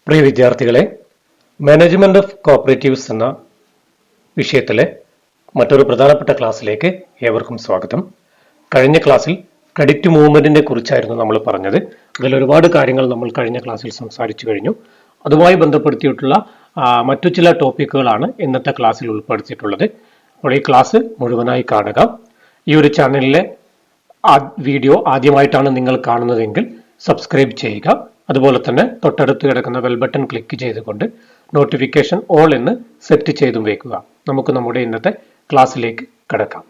പ്രിയ വിദ്യാർത്ഥികളെ, management of cooperatives എന്ന വിഷയത്തിലെ മറ്റൊരു പ്രധാനപ്പെട്ട ക്ലാസ്സിലേക്ക് ഏവർക്കും സ്വാഗതം. കഴിഞ്ഞ ക്ലാസ്സിൽ ക്രെഡിറ്റ് മൂവ്മെന്റിനെ കുറിച്ചായിരുന്നു നമ്മൾ പറഞ്ഞത്. അതിൽ ഒരുപാട് കാര്യങ്ങൾ നമ്മൾ കഴിഞ്ഞ ക്ലാസ്സിൽ സംസാരിച്ചു കഴിഞ്ഞു. അതുമായി ബന്ധപ്പെടുത്തിയിട്ടുള്ള മറ്റു ചില ടോപ്പിക്കുകളാണ് ഇന്നത്തെ ക്ലാസ്സിൽ ഉൾപ്പെടുത്തിയിട്ടുള്ളത്. അപ്പോൾ ഈ ക്ലാസ് മുഴുവനായി കാണുക. ഈ ഒരു ചാനലിലെ വീഡിയോ ആദ്യമായിട്ടാണ് നിങ്ങൾ കാണുന്നതെങ്കിൽ സബ്സ്ക്രൈബ് ചെയ്യുക. അതുപോലെ തന്നെ തൊട്ടടുത്ത് കിടക്കുന്ന ബെൽ ബട്ടൺ ക്ലിക്ക് ചെയ്തുകൊണ്ട് നോട്ടിഫിക്കേഷൻ ഓൾ എന്ന് സെറ്റ് ചെയ്തും വെക്കുക. നമുക്ക് നമ്മുടെ ഇന്നത്തെ ക്ലാസ്സിലേക്ക് കടക്കാം.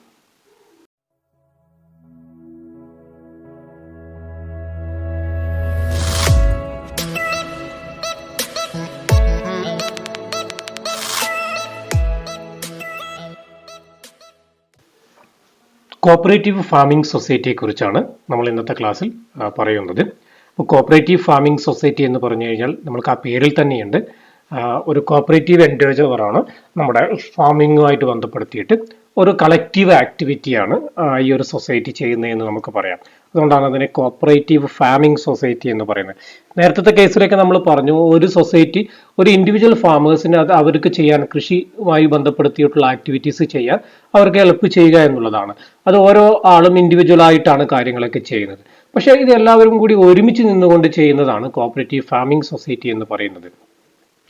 കോഓപ്പറേറ്റീവ് ഫാമിംഗ് സൊസൈറ്റിയെ കുറിച്ചാണ് നമ്മൾ ഇന്നത്തെ ക്ലാസ്സിൽ പറയുന്നത്. അപ്പോൾ കോഓപ്പറേറ്റീവ് ഫാമിംഗ് സൊസൈറ്റി എന്ന് പറഞ്ഞു കഴിഞ്ഞാൽ നമ്മൾക്ക് ആ പേരിൽ തന്നെയുണ്ട്. ഒരു കോഓപ്പറേറ്റീവ് എൻഡേജറാണ് നമ്മുടെ ഫാമിങ്ങുമായിട്ട് ബന്ധപ്പെടുത്തിയിട്ട് ഒരു കളക്റ്റീവ് ആക്ടിവിറ്റിയാണ് ഈ ഒരു സൊസൈറ്റി ചെയ്യുന്നതെന്ന് നമുക്ക് പറയാം. അതുകൊണ്ടാണ് അതിനെ കോഓപ്പറേറ്റീവ് ഫാമിംഗ് സൊസൈറ്റി എന്ന് പറയുന്നത്. നേരത്തെ കേസിലൊക്കെ നമ്മൾ പറഞ്ഞു, ഒരു സൊസൈറ്റി ഒരു ഇൻഡിവിജ്വൽ ഫാമേഴ്സിന് അത് അവർക്ക് ചെയ്യാൻ, കൃഷിയുമായി ബന്ധപ്പെടുത്തിയിട്ടുള്ള ആക്ടിവിറ്റീസ് ചെയ്യാൻ അവർക്ക് ഹെൽപ്പ് ചെയ്യുക എന്നുള്ളതാണ്. അത് ഓരോ ആളും ഇൻഡിവിജ്വൽ ആയിട്ടാണ് കാര്യങ്ങളൊക്കെ ചെയ്യുന്നത്. പക്ഷേ ഇത് എല്ലാവരും കൂടി ഒരുമിച്ച് നിന്നുകൊണ്ട് ചെയ്യുന്നതാണ് കോഓപ്പറേറ്റീവ് ഫാമിംഗ് സൊസൈറ്റി എന്ന് പറയുന്നത്.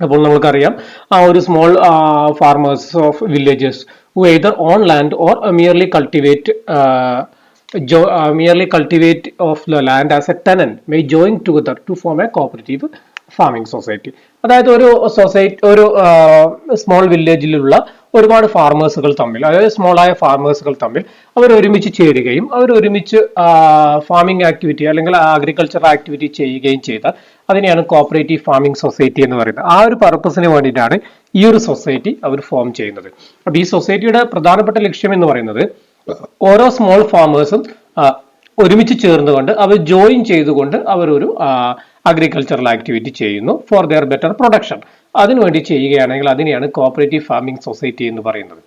അപ്പോൾ നമുക്കറിയാം, ആ ഒരു small farmers of villages who either own land or merely cultivate of the land as a tenant may join together to form a cooperative farming society. അതായത് ഒരു സൊസൈറ്റി, ഒരു സ്മോൾ വില്ലേജിലുള്ള ഒരുപാട് ഫാർമേഴ്സുകൾ തമ്മിൽ, അതായത് സ്മോളായ ഫാർമേഴ്സുകൾ തമ്മിൽ അവർ ഒരുമിച്ച് ചേരുകയും അവർ ഒരുമിച്ച് ഫാമിംഗ് ആക്ടിവിറ്റി അല്ലെങ്കിൽ അഗ്രികൾച്ചർ ആക്ടിവിറ്റി ചെയ്യുകയും ചെയ്താൽ അതിനെയാണ് കോഓപ്പറേറ്റീവ് ഫാമിംഗ് സൊസൈറ്റി എന്ന് പറയുന്നത്. ആ ഒരു പർപ്പസിന് വേണ്ടിയിട്ടാണ് ഈ ഒരു സൊസൈറ്റി അവർ ഫോം ചെയ്യുന്നത്. അപ്പൊ ഈ സൊസൈറ്റിയുടെ പ്രധാനപ്പെട്ട ലക്ഷ്യം എന്ന് പറയുന്നത് ഓരോ സ്മോൾ ഫാമേഴ്സും ഒരുമിച്ച് ചേർന്നുകൊണ്ട് അവർ ജോയിൻ ചെയ്തുകൊണ്ട് അവരൊരു അഗ്രികൾച്ചറൽ ആക്ടിവിറ്റി ചെയ്യുന്നു ഫോർ ദെയർ ബെറ്റർ പ്രൊഡക്ഷൻ. അതിനുവേണ്ടി ചെയ്യുകയാണെങ്കിൽ അതിനെയാണ് കോഓപ്പറേറ്റീവ് ഫാമിംഗ് സൊസൈറ്റി എന്ന് പറയുന്നത്.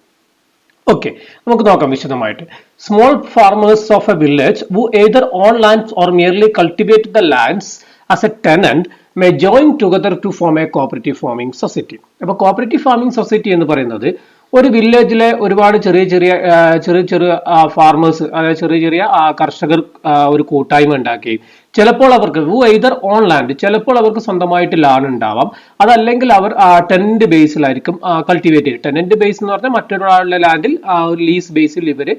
ഓക്കെ, നമുക്ക് നോക്കാം വിശദമായിട്ട്. Small farmers of A village who either own lands or merely cultivate the lands as a tenant may join together to form a cooperative farming society. അപ്പോൾ cooperative farming society എന്ന് പറയുന്നത് ഒരു വില്ലേജിലെ ഒരുപാട് ചെറിയ ഫാർമേഴ്സ്, അതായത് ചെറിയ കർഷകർ ഒരു കൂട്ടായ്മ ഉണ്ടാക്കുകയും ചിലപ്പോൾ അവർക്ക് either ഓൺ ലാൻഡ്, ചിലപ്പോൾ അവർക്ക് സ്വന്തമായിട്ട് ലാൻഡ് ഉണ്ടാവാം, അതല്ലെങ്കിൽ അവർ ടെനന്റ് ബേസിലായിരിക്കും കൾട്ടിവേറ്റ് ചെയ്യുക. ടെനന്റ് ബേസ് എന്ന് പറഞ്ഞാൽ മറ്റൊരാളുടെ ലാൻഡിൽ ലീസ് ബേസിൽ ഇവര്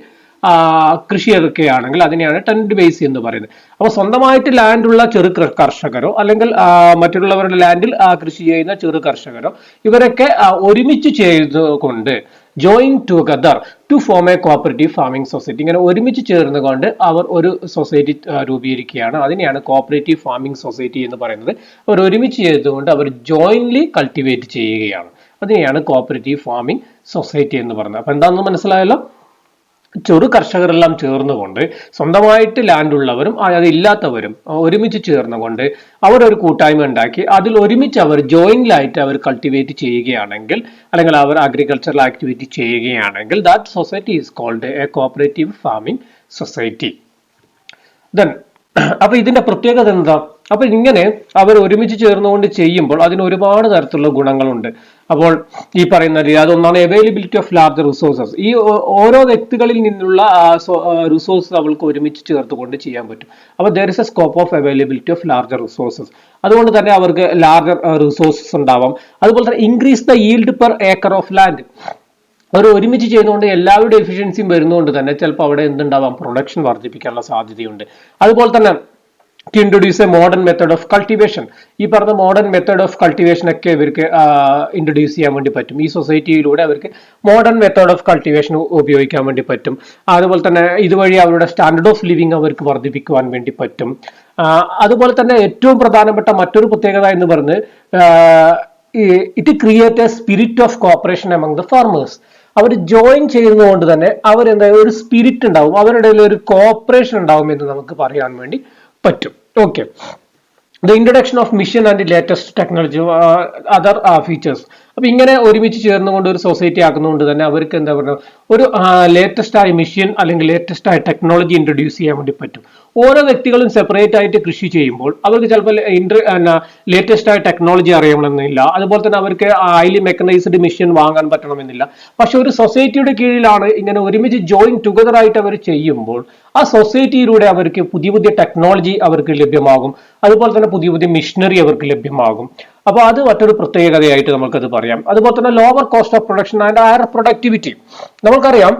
കൃഷി ഇറക്കുകയാണെങ്കിൽ അതിനെയാണ് ടെനന്റ് ബേസ് എന്ന് പറയുന്നത്. അപ്പോൾ സ്വന്തമായിട്ട് ലാൻഡ് ഉള്ള ചെറു കർഷകരോ അല്ലെങ്കിൽ മറ്റുള്ളവരുടെ ലാൻഡിൽ കൃഷി ചെയ്യുന്ന ചെറു കർഷകരോ ഇവരൊക്കെ ഒരുമിച്ച് ചെയ്തുകൊണ്ട് join together to form a cooperative farming society, ഇങ്ങനെ ഒരുമിച്ച് ചേർന്നുകൊണ്ട് അവർ ഒരു സൊസൈറ്റി രൂപീകരിക്കുകയാണ്. അതിനെയാണ് കോഓപ്പറേറ്റീവ് ഫാമിംഗ് സൊസൈറ്റി എന്ന് പറയുന്നത്. അവർ ഒരുമിച്ച് ചെയ്തുകൊണ്ട് അവർ ജോയിൻലി കൾട്ടിവേറ്റ് ചെയ്യുകയാണ്. അതിനെയാണ് കോഓപ്പറേറ്റീവ് ഫാമിംഗ് സൊസൈറ്റി എന്ന് പറയുന്നത്. അപ്പൊ എന്താണെന്ന് മനസ്സിലായല്ലോ? ചെറു കർഷകരെല്ലാം ചേർന്നുകൊണ്ട്, സ്വന്തമായിട്ട് ലാൻഡ് ഉള്ളവരും അതില്ലാത്തവരും ഒരുമിച്ച് ചേർന്നുകൊണ്ട് അവർ ഒരു കൂട്ടായ്മ ഉണ്ടാക്കി അതിൽ ഒരുമിച്ച് അവർ ജോയിന്റിലായിട്ട് അവർ കൾട്ടിവേറ്റ് ചെയ്യുകയാണെങ്കിൽ അല്ലെങ്കിൽ അവർ അഗ്രികൾച്ചറൽ ആക്ടിവിറ്റി ചെയ്യുകയാണെങ്കിൽ that society is called a cooperative farming society. Then അപ്പൊ ഇതിന്റെ പ്രത്യേകത എന്താ? അപ്പൊ ഇങ്ങനെ അവർ ഒരുമിച്ച് ചേർന്നുകൊണ്ട് ചെയ്യുമ്പോൾ അതിന് ഒരുപാട് തരത്തിലുള്ള ഗുണങ്ങളുണ്ട്. അപ്പോൾ ഈ പറയുന്ന അതൊന്നാണ് അവൈലബിലിറ്റി ഓഫ് ലാർജർ റിസോഴ്സസ്. ഈ ഓരോ വ്യക്തികളിൽ നിന്നുള്ള റിസോഴ്സസ് അവൾക്ക് ഒരുമിച്ച് ചേർത്തുകൊണ്ട് ചെയ്യാൻ പറ്റും. അപ്പോൾ there is a scope of availability of larger resources. അതുകൊണ്ട് തന്നെ അവർക്ക് ലാർജർ റിസോഴ്സസ് ഉണ്ടാവാം. അതുപോലെ തന്നെ increase the yield per acre of land. അവർ ഒരുമിച്ച് ചെയ്യുന്നതുകൊണ്ട് എല്ലാവരുടെ എഫിഷ്യൻസിയും വരുന്നതുകൊണ്ട് തന്നെ ചിലപ്പോൾ അവിടെ എന്തുണ്ടാവാം, പ്രൊഡക്ഷൻ വർദ്ധിപ്പിക്കാനുള്ള സാധ്യതയുണ്ട്. അതുപോലെ തന്നെ to introduce a modern method of cultivation. ഈ പറഞ്ഞ മോഡേൺ മെത്തേഡ് ഓഫ് കൾട്ടിവേഷൻ ഒക്കെ ഇവർക്ക് ഇൻട്രൊഡ്യൂസ് ചെയ്യാൻ വേണ്ടി പറ്റും. ഈ സൊസൈറ്റിയിലൂടെ അവർക്ക് മോഡേൺ മെത്തേഡ് ഓഫ് കൾട്ടിവേഷൻ ഉപയോഗിക്കാൻ വേണ്ടി പറ്റും. അതുപോലെ തന്നെ ഇതുവഴി അവരുടെ സ്റ്റാൻഡേർഡ് ഓഫ് ലിവിങ് അവർക്ക് വർദ്ധിപ്പിക്കുവാൻ വേണ്ടി പറ്റും. അതുപോലെ തന്നെ ഏറ്റവും പ്രധാനപ്പെട്ട മറ്റൊരു പ്രത്യേകത എന്ന് പറഞ്ഞ് it create a spirit of cooperation among the farmers. അവർ ജോയിൻ ചെയ്യുന്നതുകൊണ്ട് തന്നെ അവരെന്താ ഒരു സ്പിരിറ്റ് ഉണ്ടാവും, അവരുടെ ഒരു കോപ്പറേഷൻ ഉണ്ടാവും എന്ന് നമുക്ക് പറയാൻ വേണ്ടി പറ്റും. Okay, the introduction of mission and latest technology other features. അപ്പൊ ഇങ്ങനെ ഒരുമിച്ച് ചേർന്നുകൊണ്ട് ഒരു സൊസൈറ്റി ആക്കുന്നതുകൊണ്ട് തന്നെ അവർക്ക് എന്താ പറയുക, ഒരു ലേറ്റസ്റ്റ് ആയ മിഷൻ അല്ലെങ്കിൽ ലേറ്റസ്റ്റ് ആയ ടെക്നോളജി ഇൻട്രൊഡ്യൂസ് ചെയ്യാൻ വേണ്ടി പറ്റും. ഓരോ വ്യക്തികളും സെപ്പറേറ്റ് ആയിട്ട് കൃഷി ചെയ്യുമ്പോൾ അവർക്ക് ചിലപ്പോൾ ലേറ്റസ്റ്റ് ആയ ടെക്നോളജി അറിയണമെന്നില്ല, അതുപോലെ തന്നെ അവർക്ക് ഹൈലി മെക്കനൈസ്ഡ് മെഷീൻ വാങ്ങാൻ പറ്റണമെന്നില്ല. പക്ഷെ ഒരു സൊസൈറ്റിയുടെ കീഴിലാണ് ഇങ്ങനെ ഒരുമിച്ച് ജോയിൻ ടുഗദർ ആയിട്ട് അവർ ചെയ്യുമ്പോൾ ആ സൊസൈറ്റിയിലൂടെ അവർക്ക് പുതിയ പുതിയ ടെക്നോളജി അവർക്ക് ലഭ്യമാകും, അതുപോലെ തന്നെ പുതിയ പുതിയ മിഷനറി അവർക്ക് ലഭ്യമാകും. അപ്പൊ അത് മറ്റൊരു പ്രത്യേകതയായിട്ട് നമുക്കത് പറയാം. അതുപോലെ തന്നെ lower cost of production and higher productivity. നമുക്കറിയാം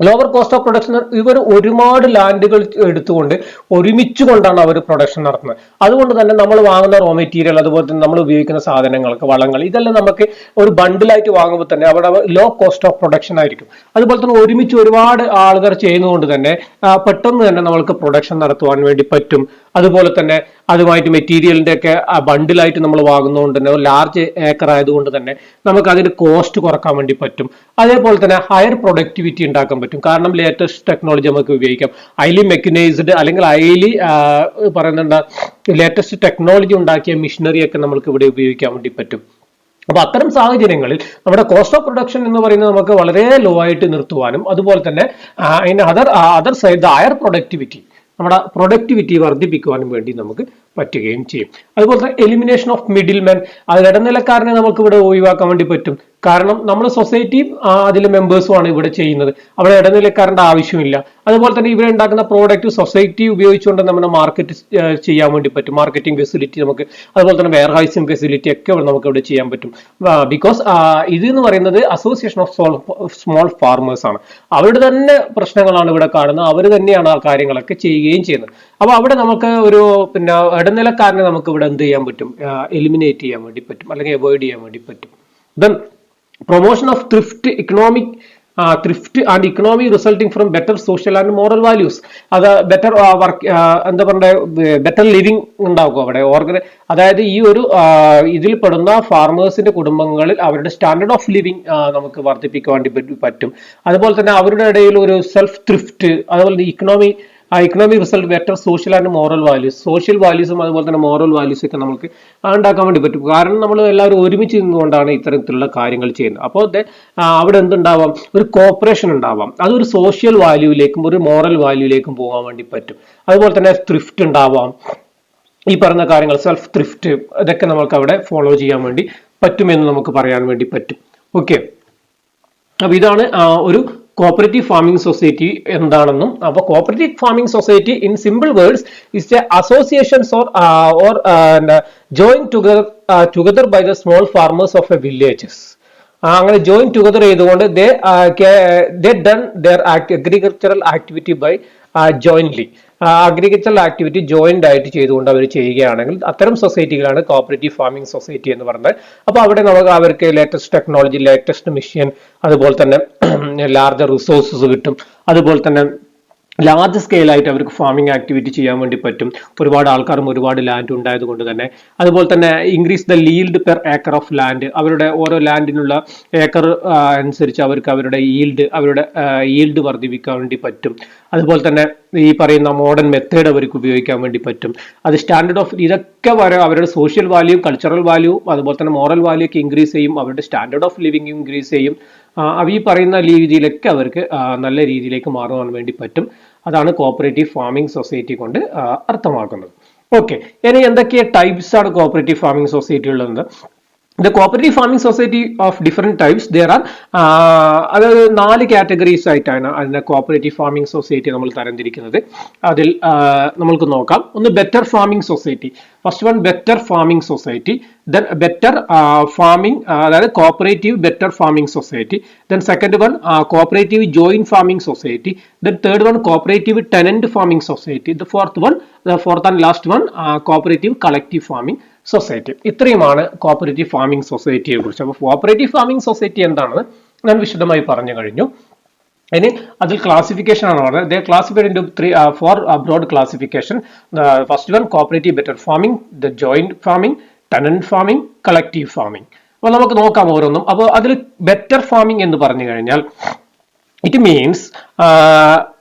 ലോവർ കോസ്റ്റ് ഓഫ് പ്രൊഡക്ഷൻ, ഇവർ ഒരുപാട് ലാൻഡുകൾ എടുത്തുകൊണ്ട് ഒരുമിച്ച് കൊണ്ടാണ് അവർ പ്രൊഡക്ഷൻ നടത്തുന്നത്. അതുകൊണ്ട് തന്നെ നമ്മൾ വാങ്ങുന്ന റോ മെറ്റീരിയൽ, അതുപോലെ തന്നെ നമ്മൾ ഉപയോഗിക്കുന്ന സാധനങ്ങൾക്ക് വളങ്ങൾ, ഇതെല്ലാം നമുക്ക് ഒരു ബണ്ടിലായിട്ട് വാങ്ങുമ്പോൾ തന്നെ അവിടെ ലോ കോസ്റ്റ് ഓഫ് പ്രൊഡക്ഷൻ ആയിരിക്കും. അതുപോലെ തന്നെ ഒരുമിച്ച് ഒരുപാട് ആളുകൾ ചെയ്യുന്നതുകൊണ്ട് തന്നെ പെട്ടെന്ന് തന്നെ നമ്മൾക്ക് പ്രൊഡക്ഷൻ നടത്തുവാൻ വേണ്ടി പറ്റും. അതുപോലെ തന്നെ അതുമായിട്ട് മെറ്റീരിയലിന്റെ ഒക്കെ ബണ്ടിലായിട്ട് നമ്മൾ വാങ്ങുന്നതുകൊണ്ട് തന്നെ ലാർജ് ഏക്കർ ആയതുകൊണ്ട് തന്നെ നമുക്ക് അതിന്റെ കോസ്റ്റ് കുറക്കാൻ വേണ്ടി പറ്റും. അതേപോലെ തന്നെ ഹയർ പ്രൊഡക്ടിവിറ്റി ഉണ്ടാക്കാൻ പറ്റും, കാരണം ലേറ്റസ്റ്റ് ടെക്നോളജി നമുക്ക് ഉപയോഗിക്കാം. ഹൈലി മെക്കനൈസ്ഡ് അല്ലെങ്കിൽ ഹൈലി പറയുന്നുണ്ട് ലേറ്റസ്റ്റ് ടെക്നോളജി ഉണ്ടാക്കിയ മിഷനറി ഒക്കെ നമുക്ക് ഇവിടെ ഉപയോഗിക്കാൻ വേണ്ടി പറ്റും. അപ്പൊ അത്തരം സാഹചര്യങ്ങളിൽ നമ്മുടെ കോസ്റ്റ് ഓഫ് പ്രൊഡക്ഷൻ എന്ന് പറയുന്നത് നമുക്ക് വളരെ ലോ ആയിട്ട് നിർത്തുവാനും, അതുപോലെ തന്നെ അതർ സൈഡ് ഹയർ പ്രൊഡക്ടിവിറ്റി, നമ്മുടെ പ്രൊഡക്ടിവിറ്റി വർദ്ധിപ്പിക്കുവാനും വേണ്ടി നമുക്ക് പറ്റുകയും ചെയ്യും. അതുപോലെ തന്നെ എലിമിനേഷൻ ഓഫ് മിഡിൽ മെൻ, അത് ഇടനിലക്കാരനെ നമുക്ക് ഇവിടെ ഒഴിവാക്കാൻ വേണ്ടി പറ്റും. കാരണം നമ്മൾ സൊസൈറ്റിയും അതിലെ മെമ്പേഴ്സുമാണ് ഇവിടെ ചെയ്യുന്നത്, അവിടെ ഇടനിലക്കാരന്റെ ആവശ്യമില്ല. അതുപോലെ തന്നെ ഇവിടെ ഉണ്ടാക്കുന്ന പ്രോഡക്റ്റ് സൊസൈറ്റി ഉപയോഗിച്ചുകൊണ്ട് നമ്മുടെ മാർക്കറ്റ് ചെയ്യാൻ വേണ്ടി പറ്റും. മാർക്കറ്റിംഗ് ഫെസിലിറ്റി നമുക്ക്, അതുപോലെ തന്നെ വെയർ ഹൗസിംഗ് ഫെസിലിറ്റി ഒക്കെ നമുക്ക് ഇവിടെ ചെയ്യാൻ പറ്റും. ബിക്കോസ് ഇത് എന്ന് പറയുന്നത് അസോസിയേഷൻ ഓഫ് സ്മോൾ ഫാർമേഴ്സ് ആണ്. അവരുടെ തന്നെ പ്രശ്നങ്ങളാണ് ഇവിടെ കാണുന്നത്, അവർ തന്നെയാണ് ആ കാര്യങ്ങളൊക്കെ ചെയ്യുകയും ചെയ്യുന്നത്. അപ്പൊ അവിടെ നമുക്ക് ഒരു ഇടനിലക്കാരനെ നമുക്ക് ഇവിടെ എന്ത് ചെയ്യാൻ പറ്റും, എലിമിനേറ്റ് ചെയ്യാൻ വേണ്ടി പറ്റും, അല്ലെങ്കിൽ അവോയ്ഡ് ചെയ്യാൻ വേണ്ടി പറ്റും. Then promotion of thrift and economy resulting from better social and moral values. അത് ബെറ്റർ വർക്ക്, എന്താ പറയുക, ബെറ്റർ ലിവിങ് ഉണ്ടാകും അവിടെ. അതായത് ഈ ഒരു ഇതിൽ പെടുന്ന ഫാർമേഴ്സിന്റെ കുടുംബങ്ങളിൽ അവരുടെ സ്റ്റാൻഡേർഡ് ഓഫ് ലിവിങ് നമുക്ക് വർദ്ധിപ്പിക്കാൻ വേണ്ടി പറ്റും. അതുപോലെ തന്നെ അവരുടെ ഇടയിൽ ഒരു സെൽഫ് ത്രിഫ്റ്റ്, അതുപോലെ economic result better social and moral values, social വാല്യൂസും അതുപോലെ തന്നെ മോറൽ വാല്യൂസ് ഒക്കെ നമുക്ക് ഉണ്ടാക്കാൻ വേണ്ടി പറ്റും. കാരണം നമ്മൾ എല്ലാവരും ഒരുമിച്ച് നിന്നുകൊണ്ടാണ് ഇത്തരത്തിലുള്ള കാര്യങ്ങൾ ചെയ്യുന്നത്. അപ്പോൾ അവിടെ എന്തുണ്ടാവാം, ഒരു കോപ്പറേഷൻ ഉണ്ടാവാം. അതൊരു സോഷ്യൽ വാല്യൂയിലേക്കും ഒരു മോറൽ വാല്യൂയിലേക്കും പോകാൻ വേണ്ടി പറ്റും. അതുപോലെ തന്നെ ത്രിഫ്റ്റ് ഉണ്ടാവാം. ഈ പറഞ്ഞ കാര്യങ്ങൾ സെൽഫ് ത്രിഫ്റ്റ്, ഇതൊക്കെ നമുക്ക് അവിടെ ഫോളോ ചെയ്യാൻ വേണ്ടി പറ്റുമെന്ന് നമുക്ക് പറയാൻ വേണ്ടി പറ്റും. ഓക്കെ, അപ്പൊ ഇതാണ് ഒരു കോപ്പറേറ്റീവ് ഫാമിംഗ് സൊസൈറ്റി എന്താണെന്നും. അപ്പൊ cooperative farming society in simple words is a associations or join together by the small farmers of a villages. അങ്ങനെ ജോയിൻ ടുഗദർ ചെയ്തുകൊണ്ട് they done their agricultural activity by jointly, agricultural activity joint ആയിട്ട് ചെയ്തുകൊണ്ട് അവർ ചെയ്യുകയാണെങ്കിൽ അത്തരം സൊസൈറ്റികളാണ് cooperative farming society എന്ന് പറയുന്നത്. അപ്പോൾ അവിടെ നമുക്ക് അവർക്ക് ലേറ്റസ്റ്റ് ടെക്നോളജി, ലേറ്റസ്റ്റ് മെഷീൻ, അതുപോലെ തന്നെ ലാർജർ റിസോഴ്സസ് കിട്ടും. അതുപോലെ തന്നെ ലാർജ് സ്കെയിൽ ആയിട്ട് അവർക്ക് ഫാമിംഗ് ആക്ടിവിറ്റി ചെയ്യാൻ വേണ്ടി പറ്റും. ഒരുപാട് ആൾക്കാരും ഒരുപാട് ലാൻഡ് ഉണ്ടായത് കൊണ്ട് തന്നെ. അതുപോലെ തന്നെ increase the yield per acre of land, അവരുടെ ഓരോ ലാൻഡിനുള്ള ഏക്കർ അനുസരിച്ച് അവർക്ക് അവരുടെ ഈൽഡ് വർദ്ധിപ്പിക്കാൻ വേണ്ടി പറ്റും. അതുപോലെ തന്നെ ഈ പറയുന്ന മോഡേൺ മെത്തേഡ് അവർക്ക് ഉപയോഗിക്കാൻ വേണ്ടി പറ്റും. അത് സ്റ്റാൻഡേർഡ് ഓഫ് ഇതൊക്കെ അവരുടെ സോഷ്യൽ വാല്യൂ, കൾച്ചറൽ വാല്യൂ, അതുപോലെ തന്നെ മോറൽ വാല്യൂ ഒക്കെ ഇൻക്രീസ് ചെയ്യും. അവരുടെ സ്റ്റാൻഡേർഡ് ഓഫ് ലിവിങ് ഇൻക്രീസ് ചെയ്യും. ഈ പറയുന്ന രീതിയിലൊക്കെ അവർക്ക് നല്ല രീതിയിലേക്ക് മാറുവാൻ വേണ്ടി പറ്റും. അതാണ് കോപ്പറേറ്റീവ് ഫാമിംഗ് സൊസൈറ്റി കൊണ്ട് അർത്ഥമാക്കുന്നത്. ഓക്കെ, ഇനി എന്തൊക്കെ ടൈപ്സ് ആണ് കോപ്പറേറ്റീവ് ഫാമിംഗ് സൊസൈറ്റി ഉള്ളത്? The cooperative farming society of different types, there are അതായത് 4 കാറ്റഗറീസ് ആയിട്ടാണ് അതിന്റെ കോപ്പറേറ്റീവ് ഫാമിംഗ് സൊസൈറ്റി നമ്മൾ തരംതിരിക്കുന്നത്. അതിൽ നമ്മൾക്ക് നോക്കാം. ഒന്ന് better farming society. First one better farming society, then better farming, അതായത് cooperative better farming society. Then second one cooperative joint farming society. Then third one cooperative tenant farming society. The fourth and last one cooperative collective farming society. ഇത്രയുമാണ് cooperative farming സൊസൈറ്റിയെ കുറിച്ച്. അപ്പോൾ cooperative farming society എന്താണെന്ന് ഞാൻ വിശദമായി പറഞ്ഞു കഴിഞ്ഞു. ഇനി അതിൽ ക്ലാസിഫിക്കേഷൻ ആണ് പറഞ്ഞത്. They classified into 4 broad classification. First one cooperative better farming, the joint farming, tenant farming, collective farming. അപ്പോൾ നമുക്ക് നോക്കാം ഓരോന്നും. അപ്പോൾ അതിൽ ബെറ്റർ ഫാമിംഗ് എന്ന് പറഞ്ഞു കഴിഞ്ഞാൽ it means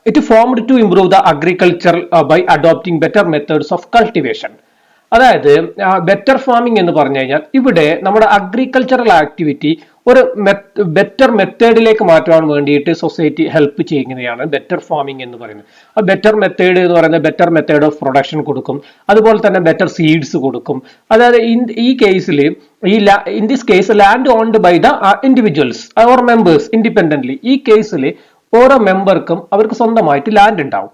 it formed to improve the agriculture by adopting better methods of cultivation. അതായത് ബെറ്റർ ഫാമിംഗ് എന്ന് പറഞ്ഞു കഴിഞ്ഞാൽ ഇവിടെ നമ്മുടെ അഗ്രികൾച്ചറൽ ആക്ടിവിറ്റി ഒരു ബെറ്റർ മെത്തേഡിലേക്ക് മാറ്റാൻ വേണ്ടിയിട്ട് സൊസൈറ്റി ഹെൽപ്പ് ചെയ്യുന്നതാണ് ബെറ്റർ ഫാമിംഗ് എന്ന് പറയുന്നത്. ആ ബെറ്റർ മെത്തേഡ് എന്ന് പറയുന്നത് ബെറ്റർ മെത്തേഡ് ഓഫ് പ്രൊഡക്ഷൻ കൊടുക്കും, അതുപോലെ തന്നെ ബെറ്റർ സീഡ്സ് കൊടുക്കും. അതായത് ഈ കേസിൽ in this case land owned by the individuals or members independently. ഈ കേസിൽ ഓരോ മെമ്പർക്കും അവർക്ക് സ്വന്തമായിട്ട് ലാൻഡ് ഉണ്ടാവും.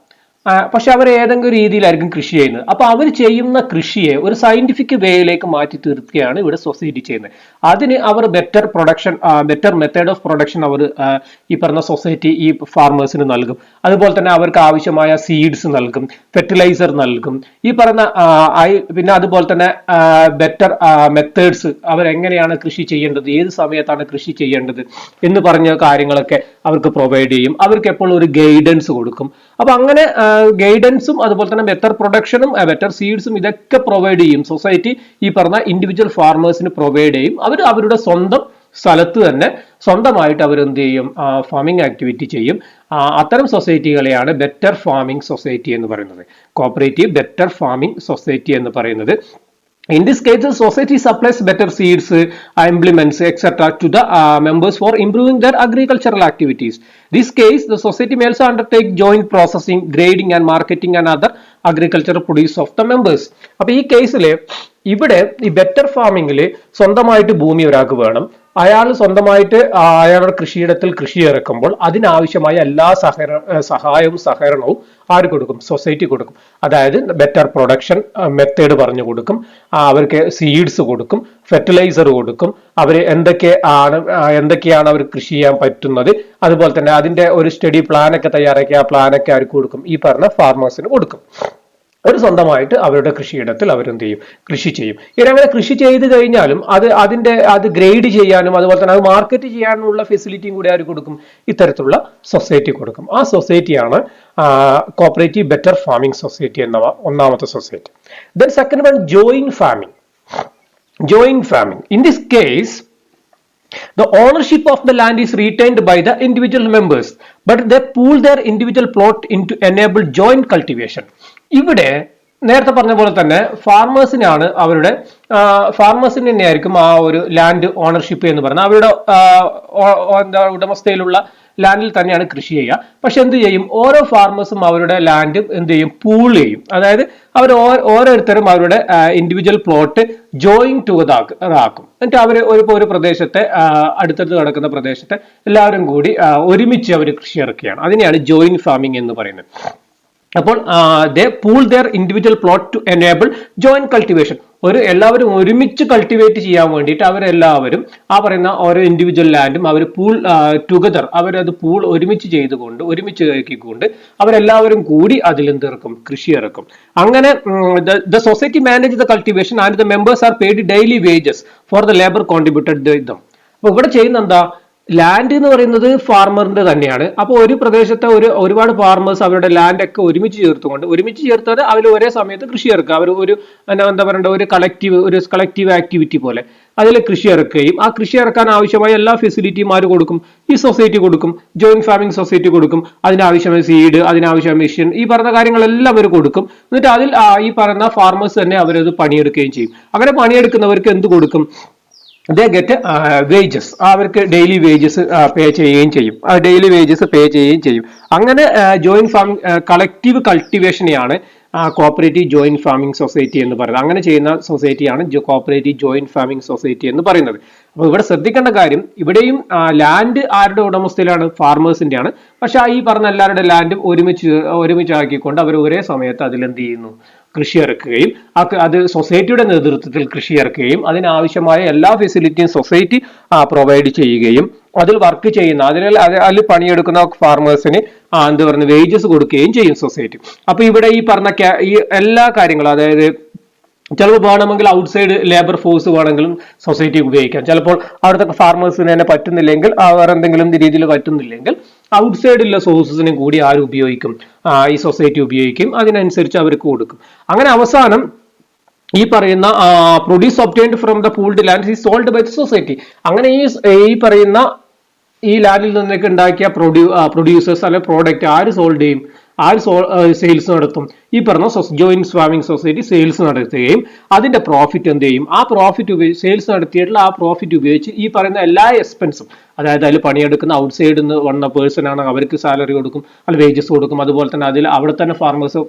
പക്ഷെ അവർ ഏതെങ്കിലും രീതിയിലായിരിക്കും കൃഷി ചെയ്യുന്നത്. അപ്പൊ അവർ ചെയ്യുന്ന കൃഷിയെ ഒരു സയന്റിഫിക് വേയിലേക്ക് മാറ്റി തീർക്കുകയാണ് ഇവിടെ സൊസൈറ്റി ചെയ്യുന്നത്. അതിന് അവർ better production, better method of production അവർ ഈ പറഞ്ഞ സൊസൈറ്റി ഈ ഫാർമേഴ്സിന് നൽകും. അതുപോലെ തന്നെ അവർക്ക് ആവശ്യമായ സീഡ്സ് നൽകും, ഫെർട്ടിലൈസർ നൽകും, ഈ പറഞ്ഞ പിന്നെ അതുപോലെ തന്നെ ബെറ്റർ മെത്തേഡ്സ്, അവരെങ്ങനെയാണ് കൃഷി ചെയ്യേണ്ടത്, ഏത് സമയത്താണ് കൃഷി ചെയ്യേണ്ടത് എന്ന് പറഞ്ഞ കാര്യങ്ങളൊക്കെ അവർക്ക് പ്രൊവൈഡ് ചെയ്യും. അവർക്ക് എപ്പോഴും ഒരു ഗൈഡൻസ് കൊടുക്കും. അപ്പൊ അങ്ങനെ ഗൈഡൻസും അതുപോലെ തന്നെ ബെറ്റർ പ്രൊഡക്ഷനും ബെറ്റർ സീഡ്സും ഇതൊക്കെ പ്രൊവൈഡ് ചെയ്യും സൊസൈറ്റി ഈ പറഞ്ഞ ഇൻഡിവിജ്വൽ ഫാർമേഴ്സിന് പ്രൊവൈഡ് ചെയ്യും. അവർ അവരുടെ സ്വന്തം സ്ഥലത്ത് തന്നെ സ്വന്തമായിട്ട് അവർ എന്ത് ചെയ്യും, ഫാമിംഗ് ആക്ടിവിറ്റി ചെയ്യും. അത്തരം സൊസൈറ്റികളെയാണ് ബെറ്റർ ഫാമിംഗ് സൊസൈറ്റി എന്ന് പറയുന്നത്, കോപ്പറേറ്റീവ് ബെറ്റർ ഫാമിംഗ് സൊസൈറ്റി എന്ന് പറയുന്നത്. In this case, the society supplies better seeds, implements, etc. to the members for improving their agricultural activities. This case, the society may also undertake joint processing, grading and marketing and other agricultural produce of the members. അപ്പോൾ ഈ കേസിൽ ഇവിടെ ഈ better ഫാമിംഗിൽ സ്വന്തമായിട്ട് ഭൂമി ഒരാൾക്ക് വേണം. അയാൾ സ്വന്തമായിട്ട് അയാളുടെ കൃഷിയിടത്തിൽ കൃഷി ഇറക്കുമ്പോൾ അതിനാവശ്യമായ എല്ലാ സഹായവും സഹകരണവും ആര് കൊടുക്കും? സൊസൈറ്റി കൊടുക്കും. അതായത് ബെറ്റർ പ്രൊഡക്ഷൻ മെത്തേഡ് പറഞ്ഞു കൊടുക്കും, അവർക്ക് സീഡ്സ് കൊടുക്കും, ഫെർട്ടിലൈസർ കൊടുക്കും, അവർ എന്തൊക്കെയാണ് അവർ കൃഷി ചെയ്യാൻ പറ്റുന്നത്, അതുപോലെ തന്നെ അതിന്റെ ഒരു സ്റ്റഡി പ്ലാനൊക്കെ തയ്യാറാക്കി ആ പ്ലാനൊക്കെ അവർക്ക് കൊടുക്കും, ഈ പറഞ്ഞ ഫാർമേഴ്സിന് കൊടുക്കും. അവർ സ്വന്തമായിട്ട് അവരുടെ കൃഷിയിടത്തിൽ അവരെന്ത് ചെയ്യും? കൃഷി ചെയ്യും. ഇനി അങ്ങനെ കൃഷി ചെയ്ത് കഴിഞ്ഞാലും അത് ഗ്രേഡ് ചെയ്യാനും അതുപോലെ തന്നെ അത് മാർക്കറ്റ് ചെയ്യാനുള്ള ഫെസിലിറ്റിയും കൂടി ആര് കൊടുക്കും? ഇത്തരത്തിലുള്ള സൊസൈറ്റി കൊടുക്കും. ആ സൊസൈറ്റിയാണ് കോപ്പറേറ്റീവ് ബെറ്റർ ഫാമിംഗ് സൊസൈറ്റി എന്ന ഒന്നാമത്തെ society. Then second one joint farming. Joint farming. In this case, the ownership of the land is retained by the individual members, but they pool their individual plot into enable joint cultivation. ഇവിടെ നേരത്തെ പറഞ്ഞ പോലെ തന്നെ ഫാർമേഴ്സിന് തന്നെയായിരിക്കും ആ ഒരു land ownership എന്ന് പറയുന്നത്. അവരുടെ ഉടമസ്ഥയിലുള്ള ലാൻഡിൽ തന്നെയാണ് കൃഷി ചെയ്യുക. പക്ഷെ എന്ത് ചെയ്യും? ഓരോ ഫാർമേഴ്സും അവരുടെ ലാൻഡ് എന്ത് ചെയ്യും? പൂൾ ചെയ്യും. അതായത് അവർ ഓരോരുത്തരും അവരുടെ ഇൻഡിവിജ്വൽ പ്ലോട്ട് ജോയിൻ ടുഗദർ ആക്കും. എന്നിട്ട് അവർ ഒരു പ്രദേശത്തെ അടുത്തടുത്ത് കിടക്കുന്ന പ്രദേശത്തെ എല്ലാവരും കൂടി ഒരുമിച്ച് അവർ കൃഷി ഇറക്കുകയാണ്. അതിനെയാണ് ജോയിന്റ് ഫാമിംഗ് എന്ന് പറയുന്നത്. അപ്പോൾ they pool their individual plot to enable joint cultivation. എല്ലാവരും ഒരുമിച്ച് കൾട്ടിവേറ്റ് ചെയ്യാൻ വേണ്ടിയിട്ട് അവരെല്ലാവരും ആ പറയുന്ന ഓരോ ഇൻഡിവിജ്വൽ ലാൻഡും അവർ പൂൾ ടുഗദർ, അവരത് പൂൾ ഒരുമിച്ച് ഇറക്കിക്കൊണ്ട് അവരെല്ലാവരും കൂടി അതിൽ എന്തിറക്കും? കൃഷി ഇറക്കും. അങ്ങനെ the society manage the cultivation and the members are paid daily wages for the labour contributed them. അപ്പൊ ഇവിടെ ചെയ്യുന്ന എന്താ? ലാൻഡ് എന്ന് പറയുന്നത് ഫാർമറിന്റെ തന്നെയാണ്. അപ്പോൾ ഒരു പ്രദേശത്തെ ഒരുപാട് ഫാർമേഴ്സ് അവരുടെ ലാൻഡ് ഒക്കെ ഒരുമിച്ച് ചേർത്തത് അവർ ഒരേ സമയത്ത് കൃഷി ഇറക്കുക. അവർ ഒരു കളക്റ്റീവ് ആക്ടിവിറ്റി പോലെ അതിൽ കൃഷി ഇറക്കുകയും ആ കൃഷി ഇറക്കാൻ ആവശ്യമായ എല്ലാ ഫെസിലിറ്റിയും ആര് കൊടുക്കും? ഈ സൊസൈറ്റി കൊടുക്കും. ജോയിന്റ് ഫാമിംഗ് സൊസൈറ്റി കൊടുക്കും. അതിനാവശ്യമായ സീഡ്, അതിനാവശ്യമായ മെഷീൻ, ഈ പറഞ്ഞ കാര്യങ്ങളെല്ലാം അവർ കൊടുക്കും. എന്നിട്ട് അതിൽ ഈ പറയുന്ന ഫാർമേഴ്സ് തന്നെ അവരത് പണിയെടുക്കുകയും ചെയ്യും. അങ്ങനെ പണിയെടുക്കുന്നവർക്ക് എന്ത് കൊടുക്കും? they get wages. അവർക്ക് ഡെയിലി വേജസ് പേ ചെയ്യുകയും ചെയ്യും. അങ്ങനെ ജോയിന്റ് ഫാമിംഗ് കളക്റ്റീവ് കൾട്ടിവേഷനെയാണ് കോപ്പറേറ്റീവ് ജോയിന്റ് ഫാമിംഗ് സൊസൈറ്റി എന്ന് പറയുന്നത്. അങ്ങനെ ചെയ്യുന്ന സൊസൈറ്റിയാണ് കോപ്പറേറ്റീവ് ജോയിന്റ് ഫാമിംഗ് സൊസൈറ്റി എന്ന് പറയുന്നത്. അപ്പോൾ ഇവിടെ ശ്രദ്ധിക്കേണ്ട കാര്യം, ഇവിടെയും ലാൻഡ് ആരുടെ ഉടമസ്ഥയിലാണ്? ഫാർമേഴ്സിന്റെയാണ്. പക്ഷെ ഈ പറഞ്ഞ എല്ലാവരുടെ ലാൻഡും ഒരുമിച്ചാക്കിക്കൊണ്ട് അവർ ഒരേ സമയത്ത് അതിലെന്ത് ചെയ്യുന്നു? കൃഷി ഇറക്കുകയും അത് സൊസൈറ്റിയുടെ നേതൃത്വത്തിൽ കൃഷി ഇറക്കുകയും അതിനാവശ്യമായ എല്ലാ ഫെസിലിറ്റിയും സൊസൈറ്റി പ്രൊവൈഡ് ചെയ്യുകയും അതിൽ വർക്ക് ചെയ്യുന്ന അതിൽ പണിയെടുക്കുന്ന ഫാർമേഴ്സിന് വേജസ് കൊടുക്കുകയും ചെയ്യും സൊസൈറ്റി. അപ്പൊ ഇവിടെ ഈ പറഞ്ഞ ഈ എല്ലാ കാര്യങ്ങളും, അതായത് ചിലപ്പോൾ വേണമെങ്കിൽ ഔട്ട്സൈഡ് ലേബർ ഫോഴ്സ് വേണമെങ്കിലും സൊസൈറ്റി ഉപയോഗിക്കാം. ചിലപ്പോൾ അവിടുത്തെ ഫാർമേഴ്സിന് തന്നെ പറ്റുന്നില്ലെങ്കിൽ, വേറെ എന്തെങ്കിലും രീതിയിൽ പറ്റുന്നില്ലെങ്കിൽ ഔട്ട്സൈഡിലുള്ള സോഴ്സസിനും കൂടി ആരും ഉപയോഗിക്കും? ഈ സൊസൈറ്റി ഉപയോഗിക്കും. അതിനനുസരിച്ച് അവർക്ക് കൊടുക്കും. അങ്ങനെ അവസാനം ഈ പറയുന്ന produce obtained from the pooled land is sold by the society. അങ്ങനെ ഈ പറയുന്ന ഈ ലാൻഡിൽ നിന്നൊക്കെ ഉണ്ടാക്കിയ പ്രൊഡ്യൂസേഴ്സ് അല്ലെങ്കിൽ പ്രോഡക്റ്റ് ആര് സോൾഡ് ചെയ്യും? സെയിൽസ് നടത്തും? ഈ പറഞ്ഞ ജോയിന്റ് ഫാമിംഗ് സൊസൈറ്റി സെയിൽസ് നടത്തുകയും അതിന്റെ പ്രോഫിറ്റ് എന്ത് ചെയ്യും, ആ പ്രോഫിറ്റ് ഉപയോഗിച്ച് സെയിൽസ് നടത്തിയിട്ടുള്ള ആ പ്രോഫിറ്റ് ഉപയോഗിച്ച് ഈ പറയുന്ന എല്ലാ എക്സ്പെൻസും, അതായത് അതിൽ പണിയെടുക്കുന്ന ഔട്ട്സൈഡിൽ നിന്ന് വന്ന പേഴ്സൺ ആണ്, അവർക്ക് സാലറി കൊടുക്കും, അല്ല വേജസ് കൊടുക്കും. അതുപോലെ തന്നെ അതിൽ അവിടെ തന്നെ ഫാർമേഴ്സ്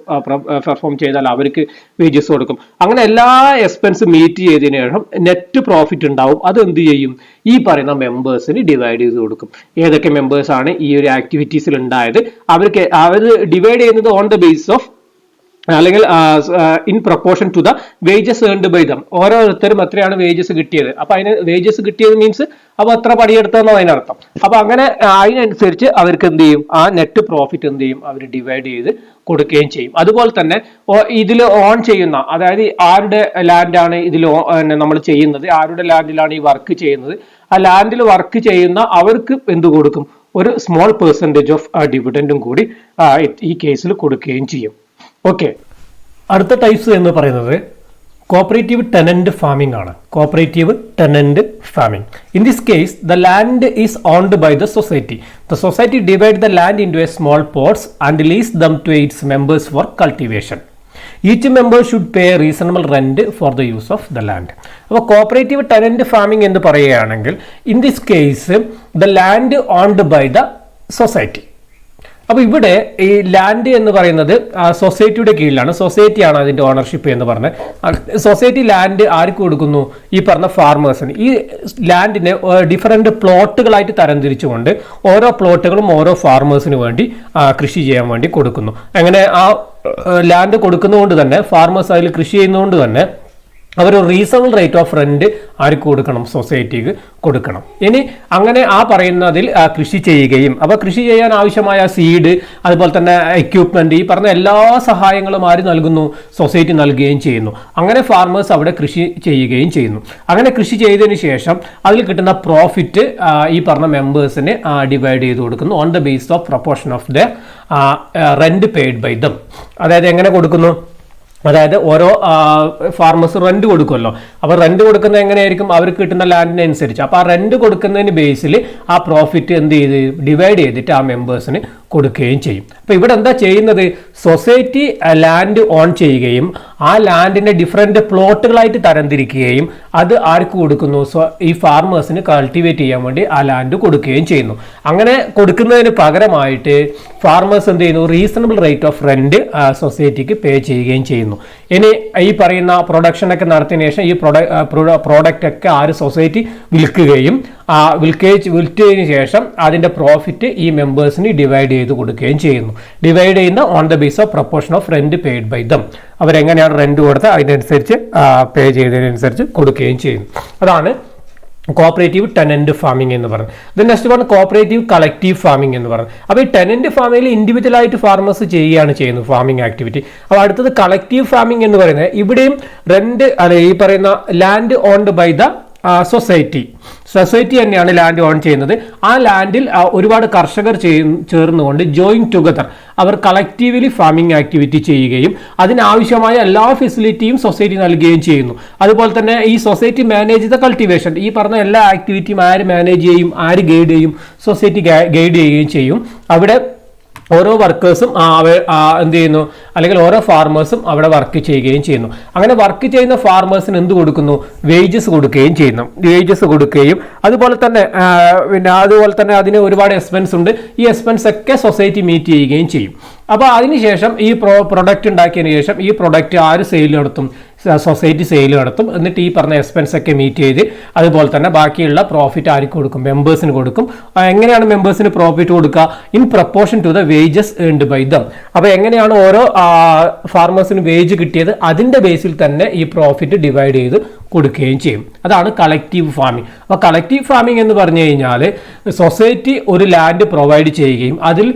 പെർഫോം ചെയ്താൽ അവർക്ക് വേജസ് കൊടുക്കും. അങ്ങനെ എല്ലാ എക്സ്പെൻസ് മീറ്റ് ചെയ്തതിനു ശേഷം നെറ്റ് പ്രോഫിറ്റ് ഉണ്ടാവും. അത് എന്ത് ചെയ്യും, ഈ പറയുന്ന മെമ്പേഴ്സിന് ഡിവൈഡ് ചെയ്ത് കൊടുക്കും. ഏതൊക്കെ മെമ്പേഴ്സ് ആണ് ഈ ഒരു ആക്ടിവിറ്റീസിൽ ഉണ്ടായത് അവർ ഡിവൈഡ് ചെയ്യുന്നത് ഓൺ ദ ബേസിസ് ഓഫ് അല്ലെങ്കിൽ in proportion to the wages earned by them. ഓരോരുത്തരും എത്രയാണ് വേജസ് കിട്ടിയത്, അപ്പൊ അതിന് വേജസ് കിട്ടിയത് മീൻസ് അപ്പൊ എത്ര പണിയെടുത്തതെന്നോ അതിനർത്ഥം. അപ്പൊ അങ്ങനെ അതിനനുസരിച്ച് അവർക്ക് എന്ത് ചെയ്യും, ആ നെറ്റ് പ്രോഫിറ്റ് എന്ത് ചെയ്യും, അവർ ഡിവൈഡ് ചെയ്ത് കൊടുക്കുകയും ചെയ്യും. അതുപോലെ തന്നെ ഇതിൽ ഓൺ ചെയ്യുന്ന, അതായത് ആരുടെ ലാൻഡാണ് ഇതിൽ നമ്മൾ ചെയ്യുന്നത്, ആരുടെ ലാൻഡിലാണ് ഈ വർക്ക് ചെയ്യുന്നത്, ആ ലാൻഡിൽ വർക്ക് ചെയ്യുന്ന അവർക്ക് എന്ത് കൊടുക്കും, ഒരു സ്മോൾ പെർസെൻറ്റേജ് ഓഫ് ഡിവിഡൻഡും കൂടി ഈ കേസിൽ കൊടുക്കുകയും ചെയ്യും. ഓക്കെ, അടുത്ത ടൈപ്സ് എന്ന് പറയുന്നത് കോപ്പറേറ്റീവ് ടെനന്റ് ഫാമിംഗ് ആണ്. Cooperative tenant farming. In this case the land is owned by the society. The society divide the land into a small plots and lease them to its members for cultivation. Each member should pay a reasonable rent for the use of the land. അപ്പോൾ cooperative tenant farming എന്ന് പറയുകയാണെങ്കിൽ in this case the land owned by the society. അപ്പോൾ ഇവിടെ ഈ land എന്ന് പറയുന്നത് സൊസൈറ്റിയുടെ കീഴിലാണ്, സൊസൈറ്റിയാണ് അതിന്റെ ഓണർഷിപ്പ് എന്ന് പറഞ്ഞത്. സൊസൈറ്റി ലാൻഡ് ആർക്ക് കൊടുക്കുന്നു, ഈ പറഞ്ഞ ഫാർമേഴ്സിന്. ഈ ലാൻഡിനെ ഡിഫറെന്റ് പ്ലോട്ടുകളായിട്ട് തരംതിരിച്ചുകൊണ്ട് ഓരോ പ്ലോട്ടുകളും ഓരോ ഫാർമേഴ്സിന് വേണ്ടി കൃഷി ചെയ്യാൻ വേണ്ടി കൊടുക്കുന്നു. അങ്ങനെ ആ ലാൻഡ് കൊടുക്കുന്നതുകൊണ്ട് തന്നെ ഫാർമേഴ്സ് അതിൽ കൃഷി ചെയ്യുന്നതുകൊണ്ട് തന്നെ അവർ റീസണബിൾ റേറ്റ് ഓഫ് റെന്റ് ആർക്ക് കൊടുക്കണം, സൊസൈറ്റിക്ക് കൊടുക്കണം. ഇനി അങ്ങനെ ആ പറയുന്നതിൽ കൃഷി ചെയ്യുകയും, അപ്പോൾ കൃഷി ചെയ്യാൻ ആവശ്യമായ സീഡ്, അതുപോലെ തന്നെ എക്യുപ്മെന്റ്, ഈ പറഞ്ഞ എല്ലാ സഹായങ്ങളും ആര് നൽകുന്നു, സൊസൈറ്റി നൽകുകയും ചെയ്യുന്നു. അങ്ങനെ ഫാർമേഴ്സ് അവിടെ കൃഷി ചെയ്യുകയും ചെയ്യുന്നു. അങ്ങനെ കൃഷി ചെയ്തതിന് ശേഷം അതിൽ കിട്ടുന്ന പ്രോഫിറ്റ് ഈ പറഞ്ഞ മെമ്പേഴ്സിന് ഡിവൈഡ് ചെയ്ത് കൊടുക്കുന്നു on the base of proportion of the rent paid by them. അതായത് എങ്ങനെ കൊടുക്കുന്നു, അതായത് ഓരോ ഫാർമേഴ്സ് റെന്റ് കൊടുക്കുമല്ലോ. അപ്പോൾ റെന്റ് കൊടുക്കുന്നത് എങ്ങനെയായിരിക്കും, അവർക്ക് കിട്ടുന്ന ലാൻഡിനനുസരിച്ച്. അപ്പോൾ ആ റെന്റ് കൊടുക്കുന്നതിന് ബേസിൽ ആ പ്രോഫിറ്റ് എന്ത് ചെയ്ത് ഡിവൈഡ് ചെയ്തിട്ട് ആ മെമ്പേഴ്സിന് കൊടുക്കുകയും ചെയ്യും. അപ്പോൾ ഇവിടെ എന്താ ചെയ്യുന്നത്, സൊസൈറ്റി ലാൻഡ് ഓൺ ചെയ്യുകയും ആ ലാൻഡിനെ ഡിഫറെന്റ് പ്ലോട്ടുകളായിട്ട് തരംതിരിക്കുകയും അത് ആർക്ക് കൊടുക്കുന്നു, ഈ ഫാർമേഴ്സിന് കൾട്ടിവേറ്റ് ചെയ്യാൻ വേണ്ടി ആ ലാൻഡ് കൊടുക്കുകയും ചെയ്യുന്നു. അങ്ങനെ കൊടുക്കുന്നതിന് പകരമായിട്ട് ഫാർമേഴ്സ് എന്ത് ചെയ്യുന്നു, റീസണബിൾ റേറ്റ് ഓഫ് റെന്റ് സൊസൈറ്റിക്ക് പേ ചെയ്യുകയും ചെയ്യുന്നു. ഇനി ഈ പറയുന്ന പ്രൊഡക്ഷനൊക്കെ നടത്തിയതിനു ശേഷം ഈ പ്രോഡക്റ്റ് ഒക്കെ ആര്, സൊസൈറ്റി വിൽക്കുകയും വിൽറ്റതിന് ശേഷം അതിന്റെ പ്രോഫിറ്റ് ഈ മെമ്പേഴ്സിന് ഡിവൈഡ് ചെയ്ത് കൊടുക്കുകയും ചെയ്യുന്നു. ഡിവൈഡ് ചെയ്യുന്ന on the base of proportion of rent paid by them. അവരെങ്ങനെയാണ് റെന്റ് കൊടുത്തത് അതിനനുസരിച്ച് പേ ചെയ്തതിനനുസരിച്ച് കൊടുക്കുകയും ചെയ്യുന്നു. അതാണ് കോപ്പറേറ്റീവ് ടെനന്റ് ഫാമിംഗ് എന്ന് പറയുന്നത്. Next one cooperative collective farming എന്ന് പറയുന്നത്. അപ്പോൾ ഈ ടെനന്റ് ഫാമിംഗിൽ ഇൻഡിവിജ്വൽ ആയിട്ട് ഫാർമേഴ്സ് ചെയ്യുകയാണ് ചെയ്യുന്നത് ഫാമിംഗ് ആക്ടിവിറ്റി. അപ്പോൾ അടുത്തത് കളക്റ്റീവ് ഫാമിംഗ് എന്ന് പറയുന്നത് ഇവിടെയും റെന്റ് ഈ പറയുന്ന land owned by the society തന്നെയാണ് ലാൻഡ് ഓൺ ചെയ്യുന്നത്. ആ ലാൻഡിൽ ഒരുപാട് കർഷകർ ചേർന്നുകൊണ്ട് ജോയിൻ ടുഗദർ അവർ കളക്റ്റീവ്ലി ഫാമിംഗ് ആക്ടിവിറ്റി ചെയ്യുകയും അതിനാവശ്യമായ എല്ലാ ഫെസിലിറ്റിയും സൊസൈറ്റി നൽകുകയും ചെയ്യുന്നു. അതുപോലെ തന്നെ ഈ സൊസൈറ്റി മാനേജ് ദ കൾട്ടിവേഷൻ. ഈ പറഞ്ഞ എല്ലാ ആക്ടിവിറ്റിയും ആര് മാനേജ് ചെയ്യും, ആര് ഗൈഡ് ചെയ്യും, സൊസൈറ്റി ഗൈഡ് ചെയ്യുകയും ചെയ്യും. അവിടെ ഓരോ വർക്കേഴ്സും എന്ത് ചെയ്യുന്നു, അല്ലെങ്കിൽ ഓരോ ഫാർമേഴ്സും അവിടെ വർക്ക് ചെയ്യുകയും ചെയ്യുന്നു. അങ്ങനെ വർക്ക് ചെയ്യുന്ന ഫാർമേഴ്സിന് എന്ത് കൊടുക്കുന്നു, വേജസ് കൊടുക്കുകയും ചെയ്യുന്നു. വേജസ് കൊടുക്കുകയും അതുപോലെ തന്നെ അതിന് ഒരുപാട് എക്സ്പെൻസ് ഉണ്ട്. ഈ എക്സ്പെൻസ് ഒക്കെ സൊസൈറ്റി മീറ്റ് ചെയ്യുകയും ചെയ്യും. അപ്പോൾ അതിനുശേഷം ഈ പ്രൊഡക്റ്റ് ഉണ്ടാക്കിയതിന് ശേഷം ഈ പ്രൊഡക്റ്റ് ആര് സെയിൽ നടത്തും, സൊസൈറ്റി സെയിൽ നടത്തും. എന്നിട്ട് ഈ പറഞ്ഞ എക്സ്പെൻസ് ഒക്കെ മീറ്റ് ചെയ്ത് അതുപോലെ തന്നെ ബാക്കിയുള്ള പ്രോഫിറ്റ് ആർക്ക് കൊടുക്കും, മെമ്പേഴ്സിന് കൊടുക്കും. എങ്ങനെയാണ് മെമ്പേഴ്സിന് പ്രോഫിറ്റ് കൊടുക്കുക, in proportion to the wages earned by them. അപ്പോൾ എങ്ങനെയാണ് ഓരോ ഫാർമേഴ്സിന് വേജ് കിട്ടിയത് അതിന്റെ ബേസിൽ തന്നെ ഈ പ്രോഫിറ്റ് ഡിവൈഡ് ചെയ്ത് കൊടുക്കുകയും ചെയ്യും. അതാണ് കളക്റ്റീവ് ഫാമിംഗ്. അപ്പോൾ കളക്റ്റീവ് ഫാമിംഗ് എന്ന് പറഞ്ഞു കഴിഞ്ഞാൽ സൊസൈറ്റി ഒരു ലാൻഡ് പ്രൊവൈഡ് ചെയ്യുകയും അതിൽ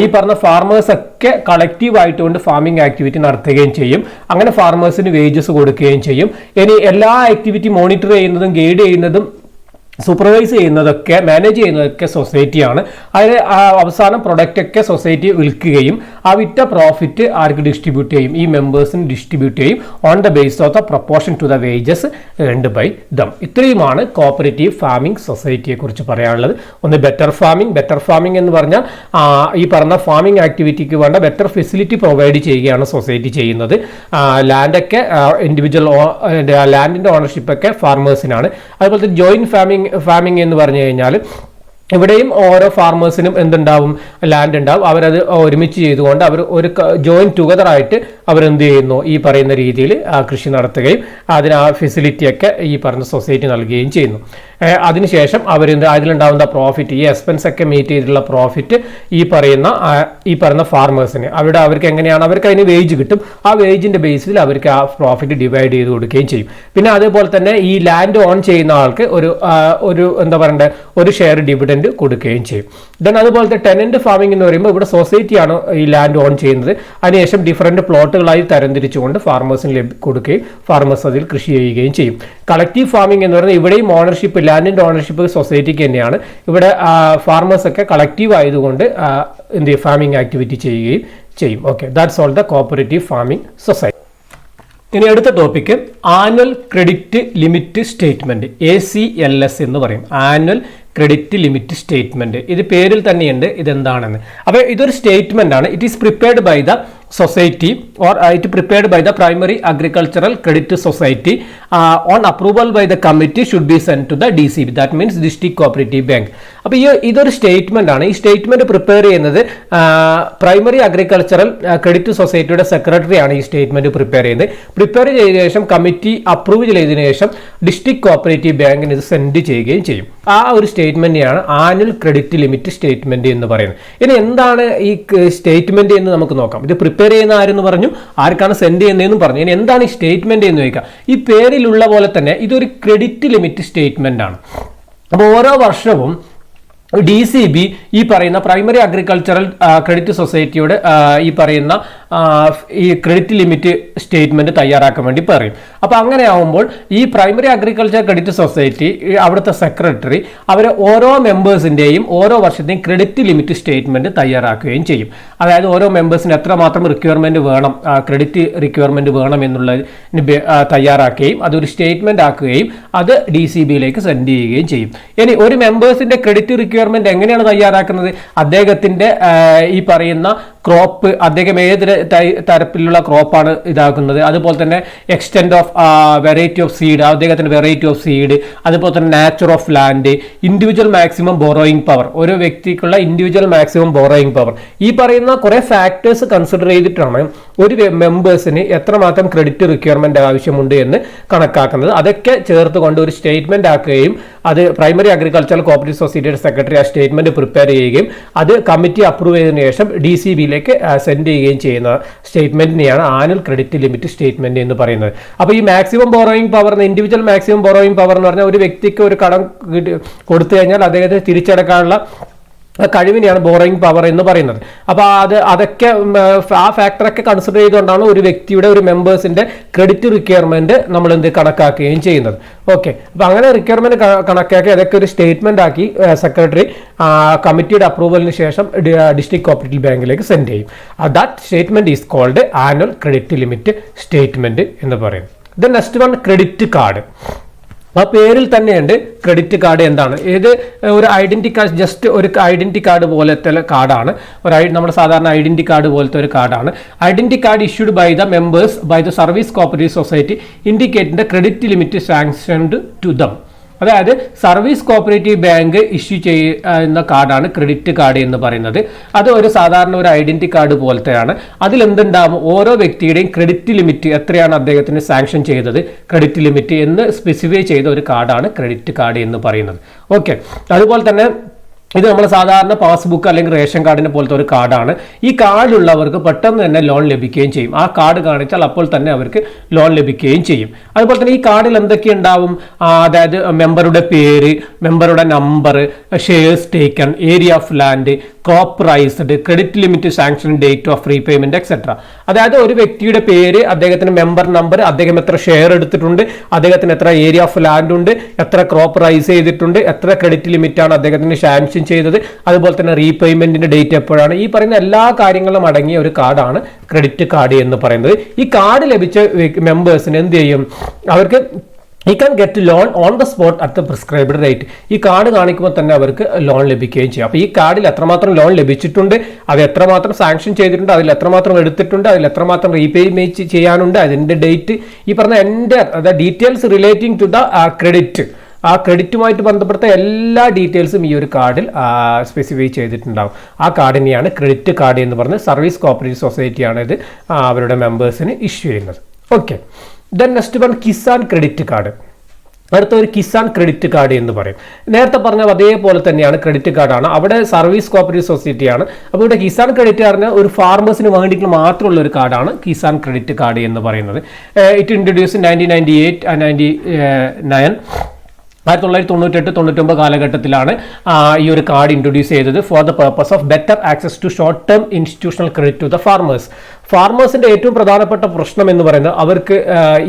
ഈ പറഞ്ഞ ഫാർമേഴ്സ് ഒക്കെ കളക്റ്റീവ് ആയിട്ടുകൊണ്ട് ഫാമിംഗ് ആക്ടിവിറ്റി നടത്തുകയും ചെയ്യും. അങ്ങനെ ഫാർമേഴ്സിന് വേജസ് കൊടുക്കുകയും ചെയ്യും. ഇനി എല്ലാ ആക്ടിവിറ്റി മോണിറ്റർ ചെയ്യുന്നതും ഗൈഡ് ചെയ്യുന്നതും സൂപ്പർവൈസ് ചെയ്യുന്നതൊക്കെ മാനേജ് ചെയ്യുന്നതൊക്കെ സൊസൈറ്റിയാണ്. അതിന് അവസാനം പ്രൊഡക്റ്റ് ഒക്കെ സൊസൈറ്റി വിൽക്കുകയും ആ വിറ്റ പ്രോഫിറ്റ് ആർക്ക് ഡിസ്ട്രിബ്യൂട്ട് ചെയ്യും, ഈ മെമ്പേഴ്സിന് ഡിസ്ട്രിബ്യൂട്ട് ചെയ്യും on the base of the proportion to the wages earned by them. ഇത്രയുമാണ് കോപ്പറേറ്റീവ് ഫാമിംഗ് സൊസൈറ്റിയെ കുറിച്ച് പറയാനുള്ളത്. ഒന്ന് ബെറ്റർ ഫാമിംഗ് എന്ന് പറഞ്ഞാൽ ഈ പറഞ്ഞ ഫാമിംഗ് ആക്ടിവിറ്റിക്ക് വേണ്ട ബെറ്റർ ഫെസിലിറ്റി പ്രൊവൈഡ് ചെയ്യുകയാണ് സൊസൈറ്റി ചെയ്യുന്നത്. ലാൻഡൊക്കെ ഇൻഡിവിജ്വൽ ലാൻഡിന്റെ ഓണർഷിപ്പ് ഒക്കെ ഫാർമേഴ്സിനാണ്. അതുപോലെ ജോയിന്റ് ഫാമിംഗ് എന്ന് പറഞ്ഞു കഴിഞ്ഞാൽ ഇവിടെയും ഓരോ ഫാർമേഴ്സിനും എന്തുണ്ടാവും, ലാൻഡ് ഉണ്ടാവും. അവരത് ഒരുമിച്ച് ചെയ്തുകൊണ്ട് അവർ ഒരു ജോയിൻ ടുഗദർ ആയിട്ട് അവരെന്ത് ചെയ്യുന്നു, ഈ പറയുന്ന രീതിയിൽ കൃഷി നടത്തുകയും അതിന് ആ ഫെസിലിറ്റിയൊക്കെ ഈ പറഞ്ഞ സൊസൈറ്റി നൽകുകയും ചെയ്യുന്നു. അതിനുശേഷം അതിലുണ്ടാവുന്ന പ്രോഫിറ്റ്, ഈ എക്സ്പെൻസ് ഒക്കെ മീറ്റ് ചെയ്തിട്ടുള്ള പ്രോഫിറ്റ് ഈ പറയുന്ന ഫാർമേഴ്സിന് അവർക്ക് എങ്ങനെയാണ്, അവർക്ക് അതിന് വേജ് കിട്ടും. ആ വേജിന്റെ ബേസിൽ അവർക്ക് ആ പ്രോഫിറ്റ് ഡിവൈഡ് ചെയ്ത് കൊടുക്കുകയും ചെയ്യും. പിന്നെ അതേപോലെ തന്നെ ഈ ലാൻഡ് ഓൺ ചെയ്യുന്ന ആൾക്ക് ഒരു എന്താ പറയണ്ടേ, ഒരു ഷെയർ ഡിവിഡൻഡ് കൊടുക്കുകയും ചെയ്യും. ദെൻ അതുപോലത്തെ ടെനന്റ് ഫാമിംഗ് എന്ന് പറയുമ്പോൾ ഇവിടെ സൊസൈറ്റിയാണ് ഈ ലാൻഡ് ഓൺ ചെയ്യുന്നത്. അതിനുശേഷം ഡിഫറൻറ്റ് പ്ലോട്ടുകളായി തരംതിരിച്ചുകൊണ്ട് ഫാർമേഴ്സിന് കൊടുക്കുകയും ഫാർമേഴ്സ് അതിൽ കൃഷി ചെയ്യുകയും ചെയ്യും. കളക്റ്റീവ് ഫാമിംഗ് എന്ന് പറയുന്നത് ഇവിടെയും ഓണർഷിപ്പ്, ലാൻഡിന്റെ ഓണർഷിപ്പ് സൊസൈറ്റിക്ക് തന്നെയാണ്. ഇവിടെ ഫാർമേഴ്സ് ഒക്കെ കളക്റ്റീവ് ആയതുകൊണ്ട് എന്ത് ചെയ്യും, ഫാമിംഗ് ആക്ടിവിറ്റി ചെയ്യുകയും ചെയ്യും. Okay, that's all the cooperative farming society. ഇനി അടുത്ത topic annual credit limit statement, ACLS എന്ന് പറയും. Annual credit limit statement. ഇത് പേരിൽ തന്നെയുണ്ട് ഇതെന്താണെന്ന്. അപ്പോൾ ഇതൊരു സ്റ്റേറ്റ്മെന്റ് ആണ്. It is prepared by the society or it prepared by the primary agricultural credit society on approval by the committee should be sent to the DCB, that means district cooperative bank. അപ്പോൾ ഇതൊരു statement ആണ്. ഈ statement prepare ചെയ്യുന്നത് primary agricultural credit സൊസൈറ്റിയുടെ secretary ആണ് ഈ statement prepare ചെയ്യുന്നത്. Prepare ചെയ്ത ശേഷം കമ്മിറ്റി അപ്രൂവ് ചെയ്തതിനു ശേഷം ഡിസ്ട്രിക്ട് കോപ്പറേറ്റീവ് ബാങ്കിന് ഇത് സെൻഡ് ചെയ്യുകയും ചെയ്യും. ആ ഒരു സ്റ്റേറ്റ്മെന്റിനെയാണ് ആനുവൽ ക്രെഡിറ്റ് ലിമിറ്റ് സ്റ്റേറ്റ്മെന്റ് എന്ന് പറയുന്നത്. ഇനി എന്താണ് ഈ സ്റ്റേറ്റ്മെന്റ് എന്ന് നമുക്ക് നോക്കാം. ഇത് പ്രിപ്പയർ ചെയ്യുന്ന ആരെന്ന് പറഞ്ഞു, ആർക്കാണ് സെൻഡ് ചെയ്യുന്നതെന്നും പറഞ്ഞു. ഇനി എന്താണ് ഈ സ്റ്റേറ്റ്മെന്റ് എന്ന് ചോദിക്കാം. ഈ പേരിലുള്ള പോലെ തന്നെ ഇതൊരു ക്രെഡിറ്റ് ലിമിറ്റ് സ്റ്റേറ്റ്മെന്റ് ആണ്. അപ്പോൾ ഓരോ വർഷവും DCB ഈ പറയുന്ന പ്രൈമറി അഗ്രികൾച്ചറൽ ക്രെഡിറ്റ് സൊസൈറ്റിയുടെ ഈ പറയുന്ന ഈ ക്രെഡിറ്റ് ലിമിറ്റ് സ്റ്റേറ്റ്മെന്റ് തയ്യാറാക്കാൻ വേണ്ടി പറയും. അപ്പോൾ അങ്ങനെ ആവുമ്പോൾ ഈ പ്രൈമറി അഗ്രികൾച്ചർ ക്രെഡിറ്റ് സൊസൈറ്റി അവിടുത്തെ സെക്രട്ടറി അവർ ഓരോ മെമ്പേഴ്സിന്റെയും ഓരോ വർഷത്തെയും ക്രെഡിറ്റ് ലിമിറ്റ് സ്റ്റേറ്റ്മെന്റ് തയ്യാറാക്കുകയും ചെയ്യും. അതായത് ഓരോ മെമ്പേഴ്സിന് എത്രമാത്രം റിക്വയർമെന്റ് വേണം, ക്രെഡിറ്റ് റിക്വയർമെന്റ് വേണം എന്നുള്ളതിന് തയ്യാറാക്കുകയും അതൊരു സ്റ്റേറ്റ്മെന്റ് ആക്കുകയും അത് DCBയിലേക്ക് സെൻഡ് ചെയ്യുകയും ചെയ്യും. ഇനി ഒരു മെമ്പേഴ്സിന്റെ ക്രെഡിറ്റ് റിക്വയർമെന്റ് എങ്ങനെയാണ് തയ്യാറാക്കുന്നത്, അദ്ദേഹത്തിന്റെ ഈ പറയുന്ന ക്രോപ്പ്, അദ്ദേഹം ഏത് തരത്തിലുള്ള ക്രോപ്പാണ് ഇതാക്കുന്നത്, അതുപോലെ തന്നെ extend of variety of seed, അദ്ദേഹത്തിന്റെ വെറൈറ്റി ഓഫ് സീഡ്, അതുപോലെ തന്നെ nature of land, individual maximum borrowing power, ഓരോ വ്യക്തിക്കുള്ള ഇൻഡിവിജ്വൽ മാക്സിമം ബോറോയിങ് പവർ, ഈ പറയുന്ന കുറെ ഫാക്ടേഴ്സ് കൺസിഡർ ചെയ്തിട്ടാണ് ഒരു മെമ്പേഴ്സിന് എത്രമാത്രം ക്രെഡിറ്റ് റിക്വയർമെന്റ് ആവശ്യമുണ്ട് എന്ന് കണക്കാക്കുന്നത്. അതൊക്കെ ചേർത്തുകൊണ്ട് ഒരു സ്റ്റേറ്റ്മെന്റ് ആക്കുകയും അത് പ്രൈമറി അഗ്രികൾച്ചറൽ കോപ്പറേറ്റീവ് സൊസൈറ്റിയുടെ സെക്രട്ടറി ആ സ്റ്റേറ്റ്മെന്റ് പ്രിപ്പയർ ചെയ്യുകയും അത് കമ്മിറ്റി അപ്രൂവ് ചെയ്തതിനു ശേഷം DCBയിലേക്ക് സെൻഡ് ചെയ്യുകയും ചെയ്യുന്ന സ്റ്റേറ്റ്മെന്റിനെയാണ് ആനുവൽ ക്രെഡിറ്റ് ലിമിറ്റ് സ്റ്റേറ്റ്മെന്റ് എന്ന് പറയുന്നത്. അപ്പോൾ ഈ maximum borrowing power, individual maximum borrowing power എന്ന് പറഞ്ഞാൽ ഒരു വ്യക്തിക്ക് ഒരു കടം കൊടുത്തു കഴിഞ്ഞാൽ അദ്ദേഹത്തെ തിരിച്ചടക്കാനുള്ള കഴിവിനെയാണ് ബോറോയിങ് പവർ എന്ന് പറയുന്നത്. അപ്പോൾ അതൊക്കെ ആ ഫാക്ടറൊക്കെ കൺസിഡർ ചെയ്തുകൊണ്ടാണ് ഒരു വ്യക്തിയുടെ, ഒരു മെമ്പേഴ്സിന്റെ ക്രെഡിറ്റ് റിക്വയർമെന്റ് നമ്മൾ കണക്കാക്കുകയും ചെയ്യുന്നത്. ഓക്കെ, അപ്പോൾ അങ്ങനെ റിക്വയർമെന്റ് കണക്കാക്കി അതൊക്കെ ഒരു സ്റ്റേറ്റ്മെന്റ് ആക്കി സെക്രട്ടറി കമ്മിറ്റിയുടെ അപ്രൂവലിന് ശേഷം ഡിസ്ട്രിക്ട് കോപ്പറേറ്റീവ് ബാങ്കിലേക്ക് സെൻഡ് ചെയ്യും. That statement is called annual credit limit statement എന്ന് പറയും. Then next one credit card. ആ പേരിൽ തന്നെയുണ്ട് ക്രെഡിറ്റ് കാർഡ് എന്താണ്. ഇത് ഒരു ഐഡന്റിറ്റി കാർഡ്, ജസ്റ്റ് ഒരു ഐഡന്റിറ്റി കാർഡ് പോലത്തെ കാർഡാണ്. നമ്മുടെ സാധാരണ ഐഡന്റിറ്റി കാർഡ് പോലത്തെ ഒരു കാർഡാണ്. Identity card issued by the members by the service cooperative society indicating the credit limit sanctioned to them. അതായത് സർവീസ് കോപ്പറേറ്റീവ് ബാങ്ക് ഇഷ്യൂ ചെയ്യുന്ന കാർഡാണ് ക്രെഡിറ്റ് കാർഡ് എന്ന് പറയുന്നത്. അത് ഒരു സാധാരണ ഒരു ഐഡന്റിറ്റി കാർഡ് പോലത്തെയാണ്. അതിൽ എന്തുണ്ടാവും, ഓരോ വ്യക്തിയുടെയും ക്രെഡിറ്റ് ലിമിറ്റ് എത്രയാണ് അദ്ദേഹത്തിന് സാങ്ഷൻ ചെയ്തത്, ക്രെഡിറ്റ് ലിമിറ്റ് എന്ന് സ്പെസിഫൈ ചെയ്ത ഒരു കാർഡാണ് ക്രെഡിറ്റ് കാർഡ് എന്ന് പറയുന്നത്. ഓക്കെ, അതുപോലെ തന്നെ ഇത് നമ്മൾ സാധാരണ പാസ്ബുക്ക് അല്ലെങ്കിൽ റേഷൻ കാർഡിനെ പോലത്തെ ഒരു കാർഡാണ്. ഈ കാർഡുള്ളവർക്ക് പെട്ടെന്ന് തന്നെ ലോൺ ലഭിക്കുകയും ചെയ്യും. ആ കാർഡ് കാണിച്ചാൽ അപ്പോൾ തന്നെ അവർക്ക് ലോൺ ലഭിക്കുകയും ചെയ്യും. അതുപോലെ തന്നെ ഈ കാർഡിൽ എന്തൊക്കെ ഉണ്ടാവും? അതായത് മെമ്പറുടെ പേര്, മെമ്പറുടെ number, shares taken, area of land, crop priced, credit limit, sanction date of repayment etcetera. അതായത് ഒരു വ്യക്തിയുടെ പേര്, അദ്ദേഹത്തിന് മെമ്പർ നമ്പർ, അദ്ദേഹം എത്ര ഷെയർ എടുത്തിട്ടുണ്ട്, അദ്ദേഹത്തിന് എത്ര ഏരിയ ഓഫ് ലാൻഡ് ഉണ്ട്, എത്ര ക്രോപ്പ് റൈസ് ചെയ്തിട്ടുണ്ട്, എത്ര ക്രെഡിറ്റ് ലിമിറ്റ് ആണ് അദ്ദേഹത്തിന് സാങ്ഷൻ ചെയ്തത്, അതുപോലെ തന്നെ റീപേയ്മെന്റിന്റെ ഡേറ്റ് എപ്പോഴാണ്, ഈ പറയുന്ന എല്ലാ കാര്യങ്ങളും അടങ്ങിയ ഒരു കാർഡാണ് ക്രെഡിറ്റ് കാർഡ് എന്ന് പറയുന്നത്. ഈ കാർഡ് ലഭിച്ച മെമ്പേഴ്സിന് എന്ത് ചെയ്യും? അവർക്ക് he can get loan on the spot at the prescribed rate. ഈ കാർഡ് കാണിക്കുമ്പോൾ തന്നെ അവർക്ക് ലോൺ ലഭിക്കുകയും ചെയ്യും. അപ്പോൾ ഈ കാർഡിൽ എത്രമാത്രം ലോൺ ലഭിച്ചിട്ടുണ്ട്, അത് എത്രമാത്രം സാങ്ഷൻ ചെയ്തിട്ടുണ്ട്, അതിൽ എത്രമാത്രം എടുത്തിട്ടുണ്ട്, അതിൽ എത്രമാത്രം റീപേയ്മെന്റ് ചെയ്യാനുണ്ട്, അതിന്റെ ഡേറ്റ്, ഈ പറഞ്ഞ അതായത് details relating to the credit, ആ ക്രെഡിറ്റുമായിട്ട് ബന്ധപ്പെട്ട എല്ലാ ഡീറ്റെയിൽസും ഈ ഒരു കാർഡിൽ സ്പെസിഫൈ ചെയ്തിട്ടുണ്ടാകും. ആ കാർഡിനെയാണ് ക്രെഡിറ്റ് കാർഡ് എന്ന് പറഞ്ഞ് സർവീസ് കോപ്പറേറ്റീവ് സൊസൈറ്റിയാണ് ഇത് അവരുടെ മെമ്പേഴ്സിന് ഇഷ്യൂ ചെയ്യുന്നത്. Okay, then next one Kisan credit card. അടുത്ത ഒരു കിസാൻ ക്രെഡിറ്റ് കാർഡ് എന്ന് പറയും. നേരത്തെ പറഞ്ഞ അതേപോലെ തന്നെയാണ്, ക്രെഡിറ്റ് കാർഡാണ്, അവിടെ സർവീസ് കോപ്പറേറ്റീവ് സൊസൈറ്റിയാണ്. അപ്പോൾ ഇവിടെ കിസാൻ ക്രെഡിറ്റ് കാർഡിന് ഒരു ഫാർമേഴ്സിന് വേണ്ടിയിട്ട് മാത്രമുള്ള ഒരു കാർഡാണ് കിസാൻ ക്രെഡിറ്റ് കാർഡ് എന്ന് പറയുന്നത്. ഇറ്റ് ഇൻട്രൊഡ്യൂസ് 1998 and 1999 1998-99 കാലഘട്ടത്തിലാണ് ഈ ഒരു കാർഡ് ഇൻട്രൊഡ്യൂസ് ചെയ്തത് for the purpose of better access to short term institutional credit to the farmers. ഫാർമേഴ്സിന്റെ ഏറ്റവും പ്രധാനപ്പെട്ട പ്രശ്നം എന്ന് പറയുന്നത് അവർക്ക്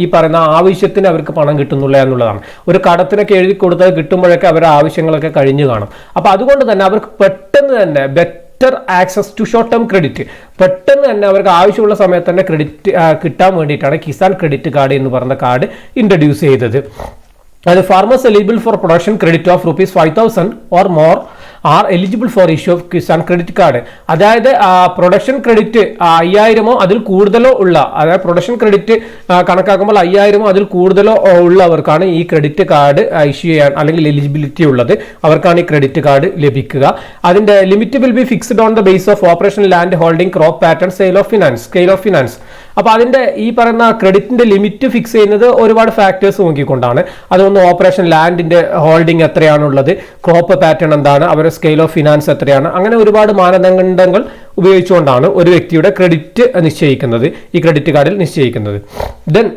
ഈ പറയുന്ന ആവശ്യത്തിന് അവർക്ക് പണം കിട്ടുന്നില്ല എന്നുള്ളതാണ്. ഒരു കടത്തിനൊക്കെ എഴുതി കൊടുത്താൽ കിട്ടുമ്പോഴൊക്കെ അവരുടെ ആവശ്യങ്ങളൊക്കെ കഴിഞ്ഞു കാണും. അപ്പോൾ അതുകൊണ്ട് തന്നെ അവർക്ക് പെട്ടെന്ന് തന്നെ better access to short term credit, പെട്ടെന്ന് തന്നെ അവർക്ക് ആവശ്യമുള്ള സമയത്ത് തന്നെ ക്രെഡിറ്റ് കിട്ടാൻ വേണ്ടിയിട്ടാണ് കിസാൻ ക്രെഡിറ്റ് കാർഡ് എന്ന് പറയുന്ന കാർഡ് ഇൻട്രൊഡ്യൂസ് ചെയ്തത്. The farmers eligible for production credit of ₹5,000 or more are eligible for issue of Kisan credit card. അതായത് പ്രൊഡക്ഷൻ ക്രെഡിറ്റ് 5000 അതിൽ കൂടുതലോ ഉള്ള, അതായത് പ്രൊഡക്ഷൻ ക്രെഡിറ്റ് കണക്കാക്കുമ്പോൾ 5000 അതിൽ കൂടുതലോ ഉള്ളവർക്കാണ് ഈ ക്രെഡിറ്റ് കാർഡ് ഇഷ്യൂ ചെയ്യാൻ അല്ലെങ്കിൽ എലിജിബിലിറ്റി ഉള്ളത്, അവർക്കാണ് ഈ ക്രെഡിറ്റ് കാർഡ് ലഭിക്കുക. അതിന്റെ limit will be fixed on the base of operation land holding, crop pattern, scale of finance. അപ്പോൾ അതിന്റെ ഈ പറയുന്ന ക്രെഡിറ്റിന്റെ ലിമിറ്റ് ഫിക്സ് ചെയ്യുന്നത് ഒരുപാട് ഫാക്ടേഴ്സ് നോക്കിക്കൊണ്ടാണ്. അതൊന്ന് ഓപ്പറേഷൻ ലാൻഡിന്റെ ഹോൾഡിംഗ് എത്രയാണുള്ളത്, ക്രോപ്പ് പാറ്റേൺ എന്താണ്, അവരുടെ സ്കെയിൽ ഓഫ് ഫിനാൻസ് എത്രയാണ്, അങ്ങനെ ഒരുപാട് മാനദണ്ഡങ്ങൾ ഉപയോഗിച്ചുകൊണ്ടാണ് ഒരു വ്യക്തിയുടെ ക്രെഡിറ്റ് നിശ്ചയിക്കുന്നത്, ഈ ക്രെഡിറ്റ് കാർഡിൽ നിശ്ചയിക്കുന്നത്. Then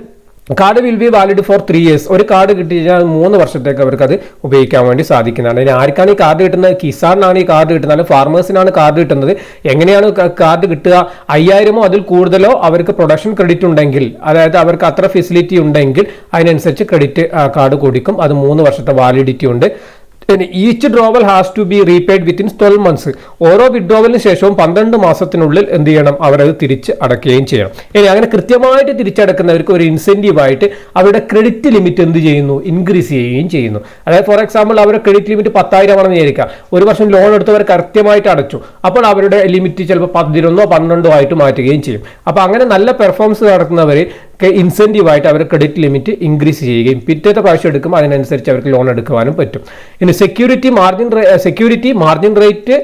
card will be valid four 3 years. ഒരു കാർഡ് കിട്ടിയാൽ 3 വർഷത്തേക്ക് അവർക്ക് അത് ഉപയോഗിക്കാൻ വേണ്ടി സാധിക്കുന്നതാണ്. ഇനി ആർക്കാണ് ഈ കാർഡ് കിട്ടുന്നത്? കിസാനാണ് ഈ കാർഡ് കിട്ടുന്നത്, ഫാർമേഴ്സിനാണ് കാർഡ് കിട്ടുന്നത്. എങ്ങനെയാണ് കാർഡ് കിട്ടുക? 5000 അതിൽ കൂടുതലോ അവർക്ക് പ്രൊഡക്ഷൻ ക്രെഡിറ്റ് ഉണ്ടെങ്കിൽ, അതായത് അവർക്ക് അത്ര ഫെസിലിറ്റി ഉണ്ടെങ്കിൽ അതിനനുസരിച്ച് ക്രെഡിറ്റ് കാർഡ് കൊടുക്കും. അത് 3 വർഷത്തെ വാലിഡിറ്റി ഉണ്ട്. Each drawal has to be repaid within 12 months. ഓരോ വിഡ്രോവലിന് ശേഷവും 12 മാസത്തിനുള്ളിൽ എന്ത് ചെയ്യണം? അവരത് തിരിച്ച് അടയ്ക്കുകയും ചെയ്യണം. ഇനി അങ്ങനെ കൃത്യമായിട്ട് തിരിച്ചടക്കുന്നവർക്ക് ഒരു ഇൻസെന്റീവ് ആയിട്ട് അവരുടെ ക്രെഡിറ്റ് ലിമിറ്റ് എന്ത് ചെയ്യുന്നു? ഇൻക്രീസ് ചെയ്യുകയും ചെയ്യുന്നു. അതായത് ഫോർ എക്സാമ്പിൾ അവരുടെ ക്രെഡിറ്റ് ലിമിറ്റ് 10,000 ആണെന്ന് വിചാരിക്കുക. ഒരു വർഷം ലോൺ എടുത്തവർ കൃത്യമായിട്ട് അടച്ചു, അപ്പോൾ അവരുടെ ലിമിറ്റ് ചിലപ്പോൾ 11 12 ആയിട്ട് മാറ്റുകയും ചെയ്യും. അപ്പോൾ അങ്ങനെ നല്ല പെർഫോമൻസ് നടത്തുന്നവർ ഇൻസെന്റീവ് ആയിട്ട് അവർ ക്രെഡിറ്റ് ലിമിറ്റ് ഇൻക്രീസ് ചെയ്യുകയും പിറ്റത്തെ പ്രാവശ്യം എടുക്കുമ്പോൾ അതിനനുസരിച്ച് അവർക്ക് ലോൺ എടുക്കുവാനും പറ്റും. ഇനി security margin rate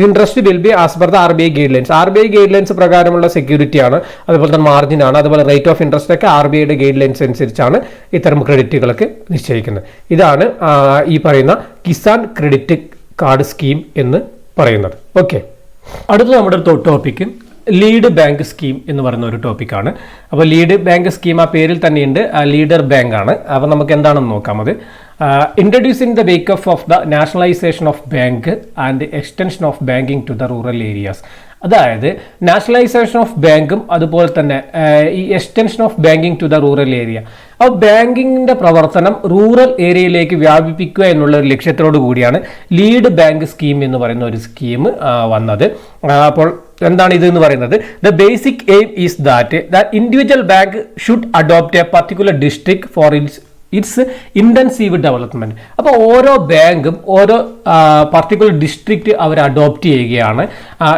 interest will be as per the RBI guide lines പ്രകാരമുള്ള സെക്യൂരിറ്റിയാണ്, അതുപോലെ തന്നെ മാർജിൻ ആണ്, അതുപോലെ റേറ്റ് ഓഫ് ഇൻട്രസ്റ്റ് ഒക്കെ RBIയുടെ ഗൈഡ് ലൈൻസ് അനുസരിച്ചാണ് ഇത്തരം ക്രെഡിറ്റുകളൊക്കെ നിശ്ചയിക്കുന്നത്. ഇതാണ് ഈ പറയുന്ന കിസാൻ ക്രെഡിറ്റ് കാർഡ് സ്കീം എന്ന് പറയുന്നത്. ഓക്കെ, അടുത്ത നമ്മുടെ ടോപ്പിക്ക് ലീഡ് ബാങ്ക് സ്കീം എന്ന് പറയുന്ന ഒരു ടോപ്പിക്കാണ്. അപ്പോൾ ലീഡ് ബാങ്ക് സ്കീം ആ പേരിൽ തന്നെയുണ്ട്, ലീഡർ ബാങ്ക് ആണ്. അപ്പോൾ നമുക്ക് എന്താണെന്ന് നോക്കാം. അത് introducing the wake up of the nationalization of bank and the extension of banking to the rural areas. അതായത് നാഷണലൈസേഷൻ ഓഫ് ബാങ്കും അതുപോലെ തന്നെ ഈ extension of banking to the rural area. അപ്പോൾ ബാങ്കിങ്ങിന്റെ പ്രവർത്തനം റൂറൽ ഏരിയയിലേക്ക് വ്യാപിപ്പിക്കുക എന്നുള്ള ഒരു ലക്ഷ്യത്തോടു കൂടിയാണ് ലീഡ് ബാങ്ക് സ്കീം എന്ന് പറയുന്ന ഒരു സ്കീം വന്നത്. അപ്പോൾ എന്താണ് ഇത് എന്ന് പറയുന്നത്? The basic aim is that the individual bank should adopt a particular district for its intensive development. അപ്പോൾ ഓരോ ബാങ്കും ഓരോ പർട്ടിക്കുലർ ഡിസ്ട്രിക്റ്റ് അവർ അഡോപ്റ്റ് ചെയ്യുകയാണ്.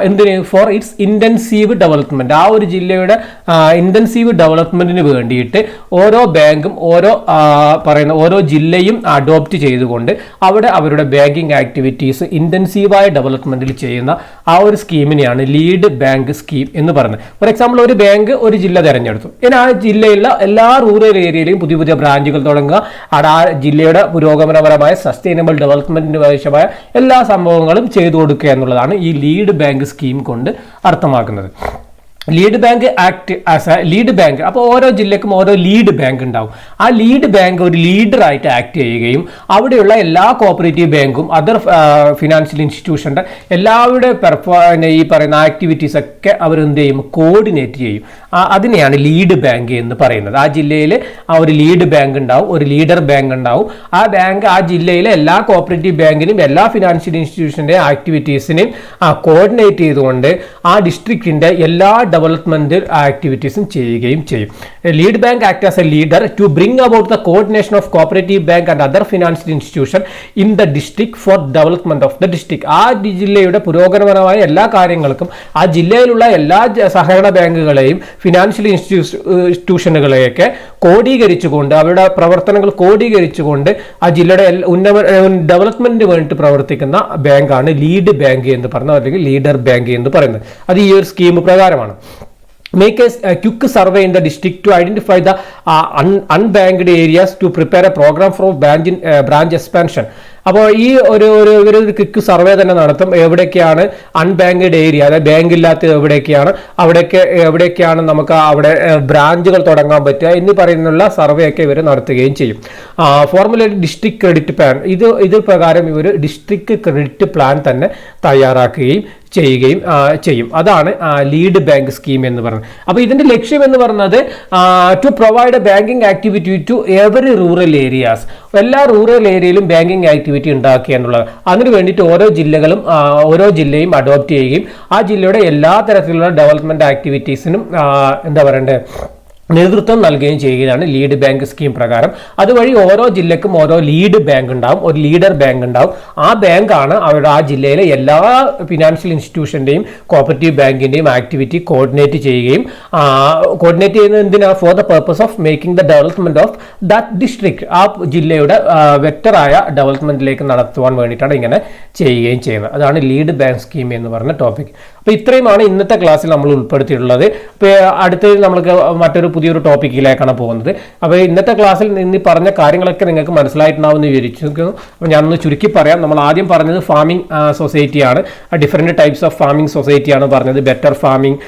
എന്തിന്? For its intensive development. ആ ഒരു ജില്ലയുടെ ഇൻറ്റൻസീവ് ഡെവലപ്മെന്റിന് വേണ്ടിയിട്ട് ഓരോ ബാങ്കും ഓരോ ജില്ലയും അഡോപ്റ്റ് ചെയ്തുകൊണ്ട് അവിടെ അവരുടെ ബാങ്കിങ് ആക്ടിവിറ്റീസ് ഇൻറ്റൻസീവായ ഡെവലപ്മെന്റിൽ ചെയ്യുന്ന ആ ഒരു സ്കീമിനെയാണ് ലീഡ് ബാങ്ക് സ്കീം എന്ന് പറയുന്നത്. ഫോർ എക്സാമ്പിൾ ഒരു ബാങ്ക് ഒരു ജില്ല തിരഞ്ഞെടുത്തു. ഇനി ആ ജില്ലയിലുള്ള എല്ലാ റൂറൽ ഏരിയയിലെയും പുതിയ പുതിയ ബ്രാഞ്ചുകൾ തുടങ്ങുക, ആ ജില്ലയുടെ പുരോഗമനപരമായ സസ്റ്റൈനബിൾ ഡെവലപ്മെന്റിന് ആവശ്യമായ എല്ലാ സംഭവങ്ങളും ചെയ്തു കൊടുക്കുക എന്നുള്ളതാണ് ഈ ലീഡ് ബാങ്ക് സ്കീം കൊണ്ട് അർത്ഥമാക്കുന്നത്. Lead bank act as A lead bank. അപ്പോൾ ഓരോ ജില്ലക്കും ഓരോ ലീഡ് ബാങ്ക് ഉണ്ടാവും. ആ ലീഡ് ബാങ്ക് ഒരു ലീഡറായിട്ട് ആക്ട് ചെയ്യുകയും അവിടെയുള്ള എല്ലാ കോപ്പറേറ്റീവ് ബാങ്കും അതർ ഫിനാൻഷ്യൽ ഇൻസ്റ്റിറ്റ്യൂഷൻ്റെ എല്ലാവരുടെ ഈ പറയുന്ന ആക്ടിവിറ്റീസ് ഒക്കെ അവർ എന്ത് ചെയ്യും, കോർഡിനേറ്റ് ചെയ്യും. അതിനെയാണ് ലീഡ് ബാങ്ക് എന്ന് പറയുന്നത്. ആ ജില്ലയിൽ ആ ഒരു ലീഡ് ബാങ്ക് ഉണ്ടാവും, ഒരു ലീഡർ ബാങ്ക് ഉണ്ടാവും. ആ ബാങ്ക് ആ ജില്ലയിലെ എല്ലാ കോപ്പറേറ്റീവ് ബാങ്കിനും എല്ലാ ഫിനാൻഷ്യൽ ഇൻസ്റ്റിറ്റ്യൂഷൻ്റെ ആക്ടിവിറ്റീസിനെയും കോർഡിനേറ്റ് ചെയ്തുകൊണ്ട് ആ ഡിസ്ട്രിക്റ്റിൻ്റെ എല്ലാ ഡെവലപ്മെന്റ് ആക്ടിവിറ്റീസും ചെയ്യുകയും ചെയ്യും. Lead bank act as a leader to bring about the coordination of cooperative bank and other financial institution in the district for development of the district. ആ ജില്ലയുടെ പുരോഗമനമായ എല്ലാ കാര്യങ്ങൾക്കും ആ ജില്ലയിലുള്ള എല്ലാ സഹകരണ ബാങ്കുകളെയും ഫിനാൻഷ്യൽ ഇൻസ്റ്റിറ്റ്യൂഷനുകളെയൊക്കെ കോഡീകരിച്ചുകൊണ്ട് അവരുടെ പ്രവർത്തനങ്ങൾ കോഡീകരിച്ചുകൊണ്ട് ആ ജില്ലയുടെ ഡെവലപ്മെന്റിന് വേണ്ടിയിട്ട് പ്രവർത്തിക്കുന്ന ബാങ്കാണ് ലീഡ് ബാങ്ക് എന്ന് പറയുന്നത്, അല്ലെങ്കിൽ ലീഡർ ബാങ്ക് എന്ന് പറയുന്നത്. അത് ഈ ഒരു സ്കീം പ്രകാരമാണ്. Make a quick survey in the district to identify the unbanked areas to prepare a program for branch expansion. അപ്പോൾ ഈ ഒരു ക്വിക്ക് സർവേ തന്നെ നടത്തും. എവിടേക്കാണ് അൺബാങ്ക്ഡ് ഏരിയ, അതായത് ബാങ്ക് ഇല്ലാത്ത എവിടേക്കാണ് നമുക്ക് അവിടെ ബ്രാഞ്ചുകൾ തുടങ്ങാൻ പറ്റുക എന്നീ പറയുന്നുള്ള സർവേ ഒക്കെ ഇവർ നടത്തുകയും ചെയ്യും. Formulate district credit plan. ഇത് പ്രകാരം ഇവർ ഡിസ്ട്രിക്ട് ക്രെഡിറ്റ് പ്ലാൻ തന്നെ തയ്യാറാക്കുകയും ചെയ്യും. അതാണ് ലീഡ് ബാങ്ക് സ്കീം എന്ന് പറയുന്നത്. അപ്പോൾ ഇതിന്റെ ലക്ഷ്യം എന്ന് പറയുന്നത് to provide a banking activity to every rural areas. എല്ലാ റൂറൽ ഏരിയയിലും ബാങ്കിങ് ആക്ടിവിറ്റി ഉണ്ടാക്കുക എന്നുള്ളത്. അതിന് വേണ്ടിയിട്ട് ഓരോ ജില്ലയും അഡോപ്റ്റ് ചെയ്യുകയും ആ ജില്ലയുടെ എല്ലാ തരത്തിലുള്ള ഡെവലപ്മെന്റ് ആക്ടിവിറ്റീസിനും എന്താ പറയണ്ടേ, നേതൃത്വം നൽകുകയും ചെയ്യുകയാണ് ലീഡ് ബാങ്ക് സ്കീം പ്രകാരം. അതുവഴി ഓരോ ജില്ലക്കും ഓരോ ലീഡ് ബാങ്ക് ഉണ്ടാവും, ഒരു ലീഡർ ബാങ്ക് ഉണ്ടാവും. ആ ബാങ്കാണ് അവരുടെ ആ ജില്ലയിലെ എല്ലാ ഫിനാൻഷ്യൽ ഇൻസ്റ്റിറ്റ്യൂഷന്റെയും കോപ്പറേറ്റീവ് ബാങ്കിന്റെയും ആക്ടിവിറ്റി കോർഡിനേറ്റ് ചെയ്യുന്നത് എന്തിനാ? Four the purpose of making the development of that district. ആ ജില്ലയുടെ ബെറ്ററായ ഡെവലപ്മെന്റിലേക്ക് നടത്തുവാൻ വേണ്ടിയിട്ടാണ് ഇങ്ങനെ ചെയ്യുകയും ചെയ്യുന്നത്. അതാണ് ലീഡ് ബാങ്ക് സ്കീം എന്ന് പറഞ്ഞ ടോപ്പിക്. അപ്പോൾ ഇത്രയുമാണ് ഇന്നത്തെ ക്ലാസ്സിൽ നമ്മൾ ഉൾപ്പെടുത്തിയിട്ടുള്ളത്. അപ്പോൾ അടുത്തത് നമ്മൾക്ക് പുതിയൊരു ടോപ്പിക്കിലേക്കാണ് പോകുന്നത്. അപ്പോൾ ഇന്നത്തെ ക്ലാസ്സിൽ നിന്ന് പറഞ്ഞ കാര്യങ്ങളൊക്കെ നിങ്ങൾക്ക് മനസ്സിലായിട്ടുണ്ടാവുമെന്ന് വിചാരിച്ചിരിക്കുന്നു. അപ്പോൾ ഞാനൊന്ന് ചുരുക്കി പറയാം. നമ്മൾ ആദ്യം പറഞ്ഞത് ഫാമിംഗ് സൊസൈറ്റിയാണ്. ഡിഫറെൻറ്റ് ടൈപ്സ് ഓഫ് ഫാമിംഗ് സൊസൈറ്റിയാണ് പറഞ്ഞത്. ബെറ്റർ ഫാമിംഗ്,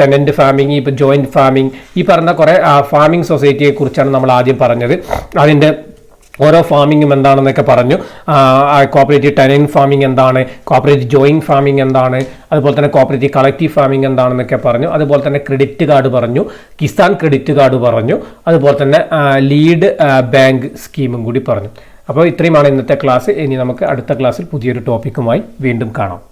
ടെനന്റ് ഫാമിംഗ്, ഇപ്പോൾ ജോയിന്റ് ഫാമിംഗ്, ഈ പറഞ്ഞ കുറേ ഫാമിംഗ് സൊസൈറ്റിയെ കുറിച്ചാണ് നമ്മൾ ആദ്യം പറഞ്ഞത്. അതിൻ്റെ ഓരോ ഫാമിങ്ങും എന്താണെന്നൊക്കെ പറഞ്ഞു. കോപ്പറേറ്റീവ് ടെനന്റ് ഫാമിംഗ് എന്താണ്, കോപ്പറേറ്റീവ് ജോയിന്റ് ഫാമിംഗ് എന്താണ്, അതുപോലെ തന്നെ കോപ്പറേറ്റീവ് കളക്റ്റീവ് ഫാമിംഗ് എന്താണെന്നൊക്കെ പറഞ്ഞു. അതുപോലെ തന്നെ ക്രെഡിറ്റ് കാർഡ് പറഞ്ഞു, കിസാൻ ക്രെഡിറ്റ് കാർഡ് പറഞ്ഞു, അതുപോലെ തന്നെ ലീഡ് ബാങ്ക് സ്കീമും കൂടി പറഞ്ഞു. അപ്പോൾ ഇത്രയുമാണ് ഇന്നത്തെ ക്ലാസ്. ഇനി നമുക്ക് അടുത്ത ക്ലാസ്സിൽ പുതിയൊരു ടോപ്പിക്കുമായി വീണ്ടും കാണാം.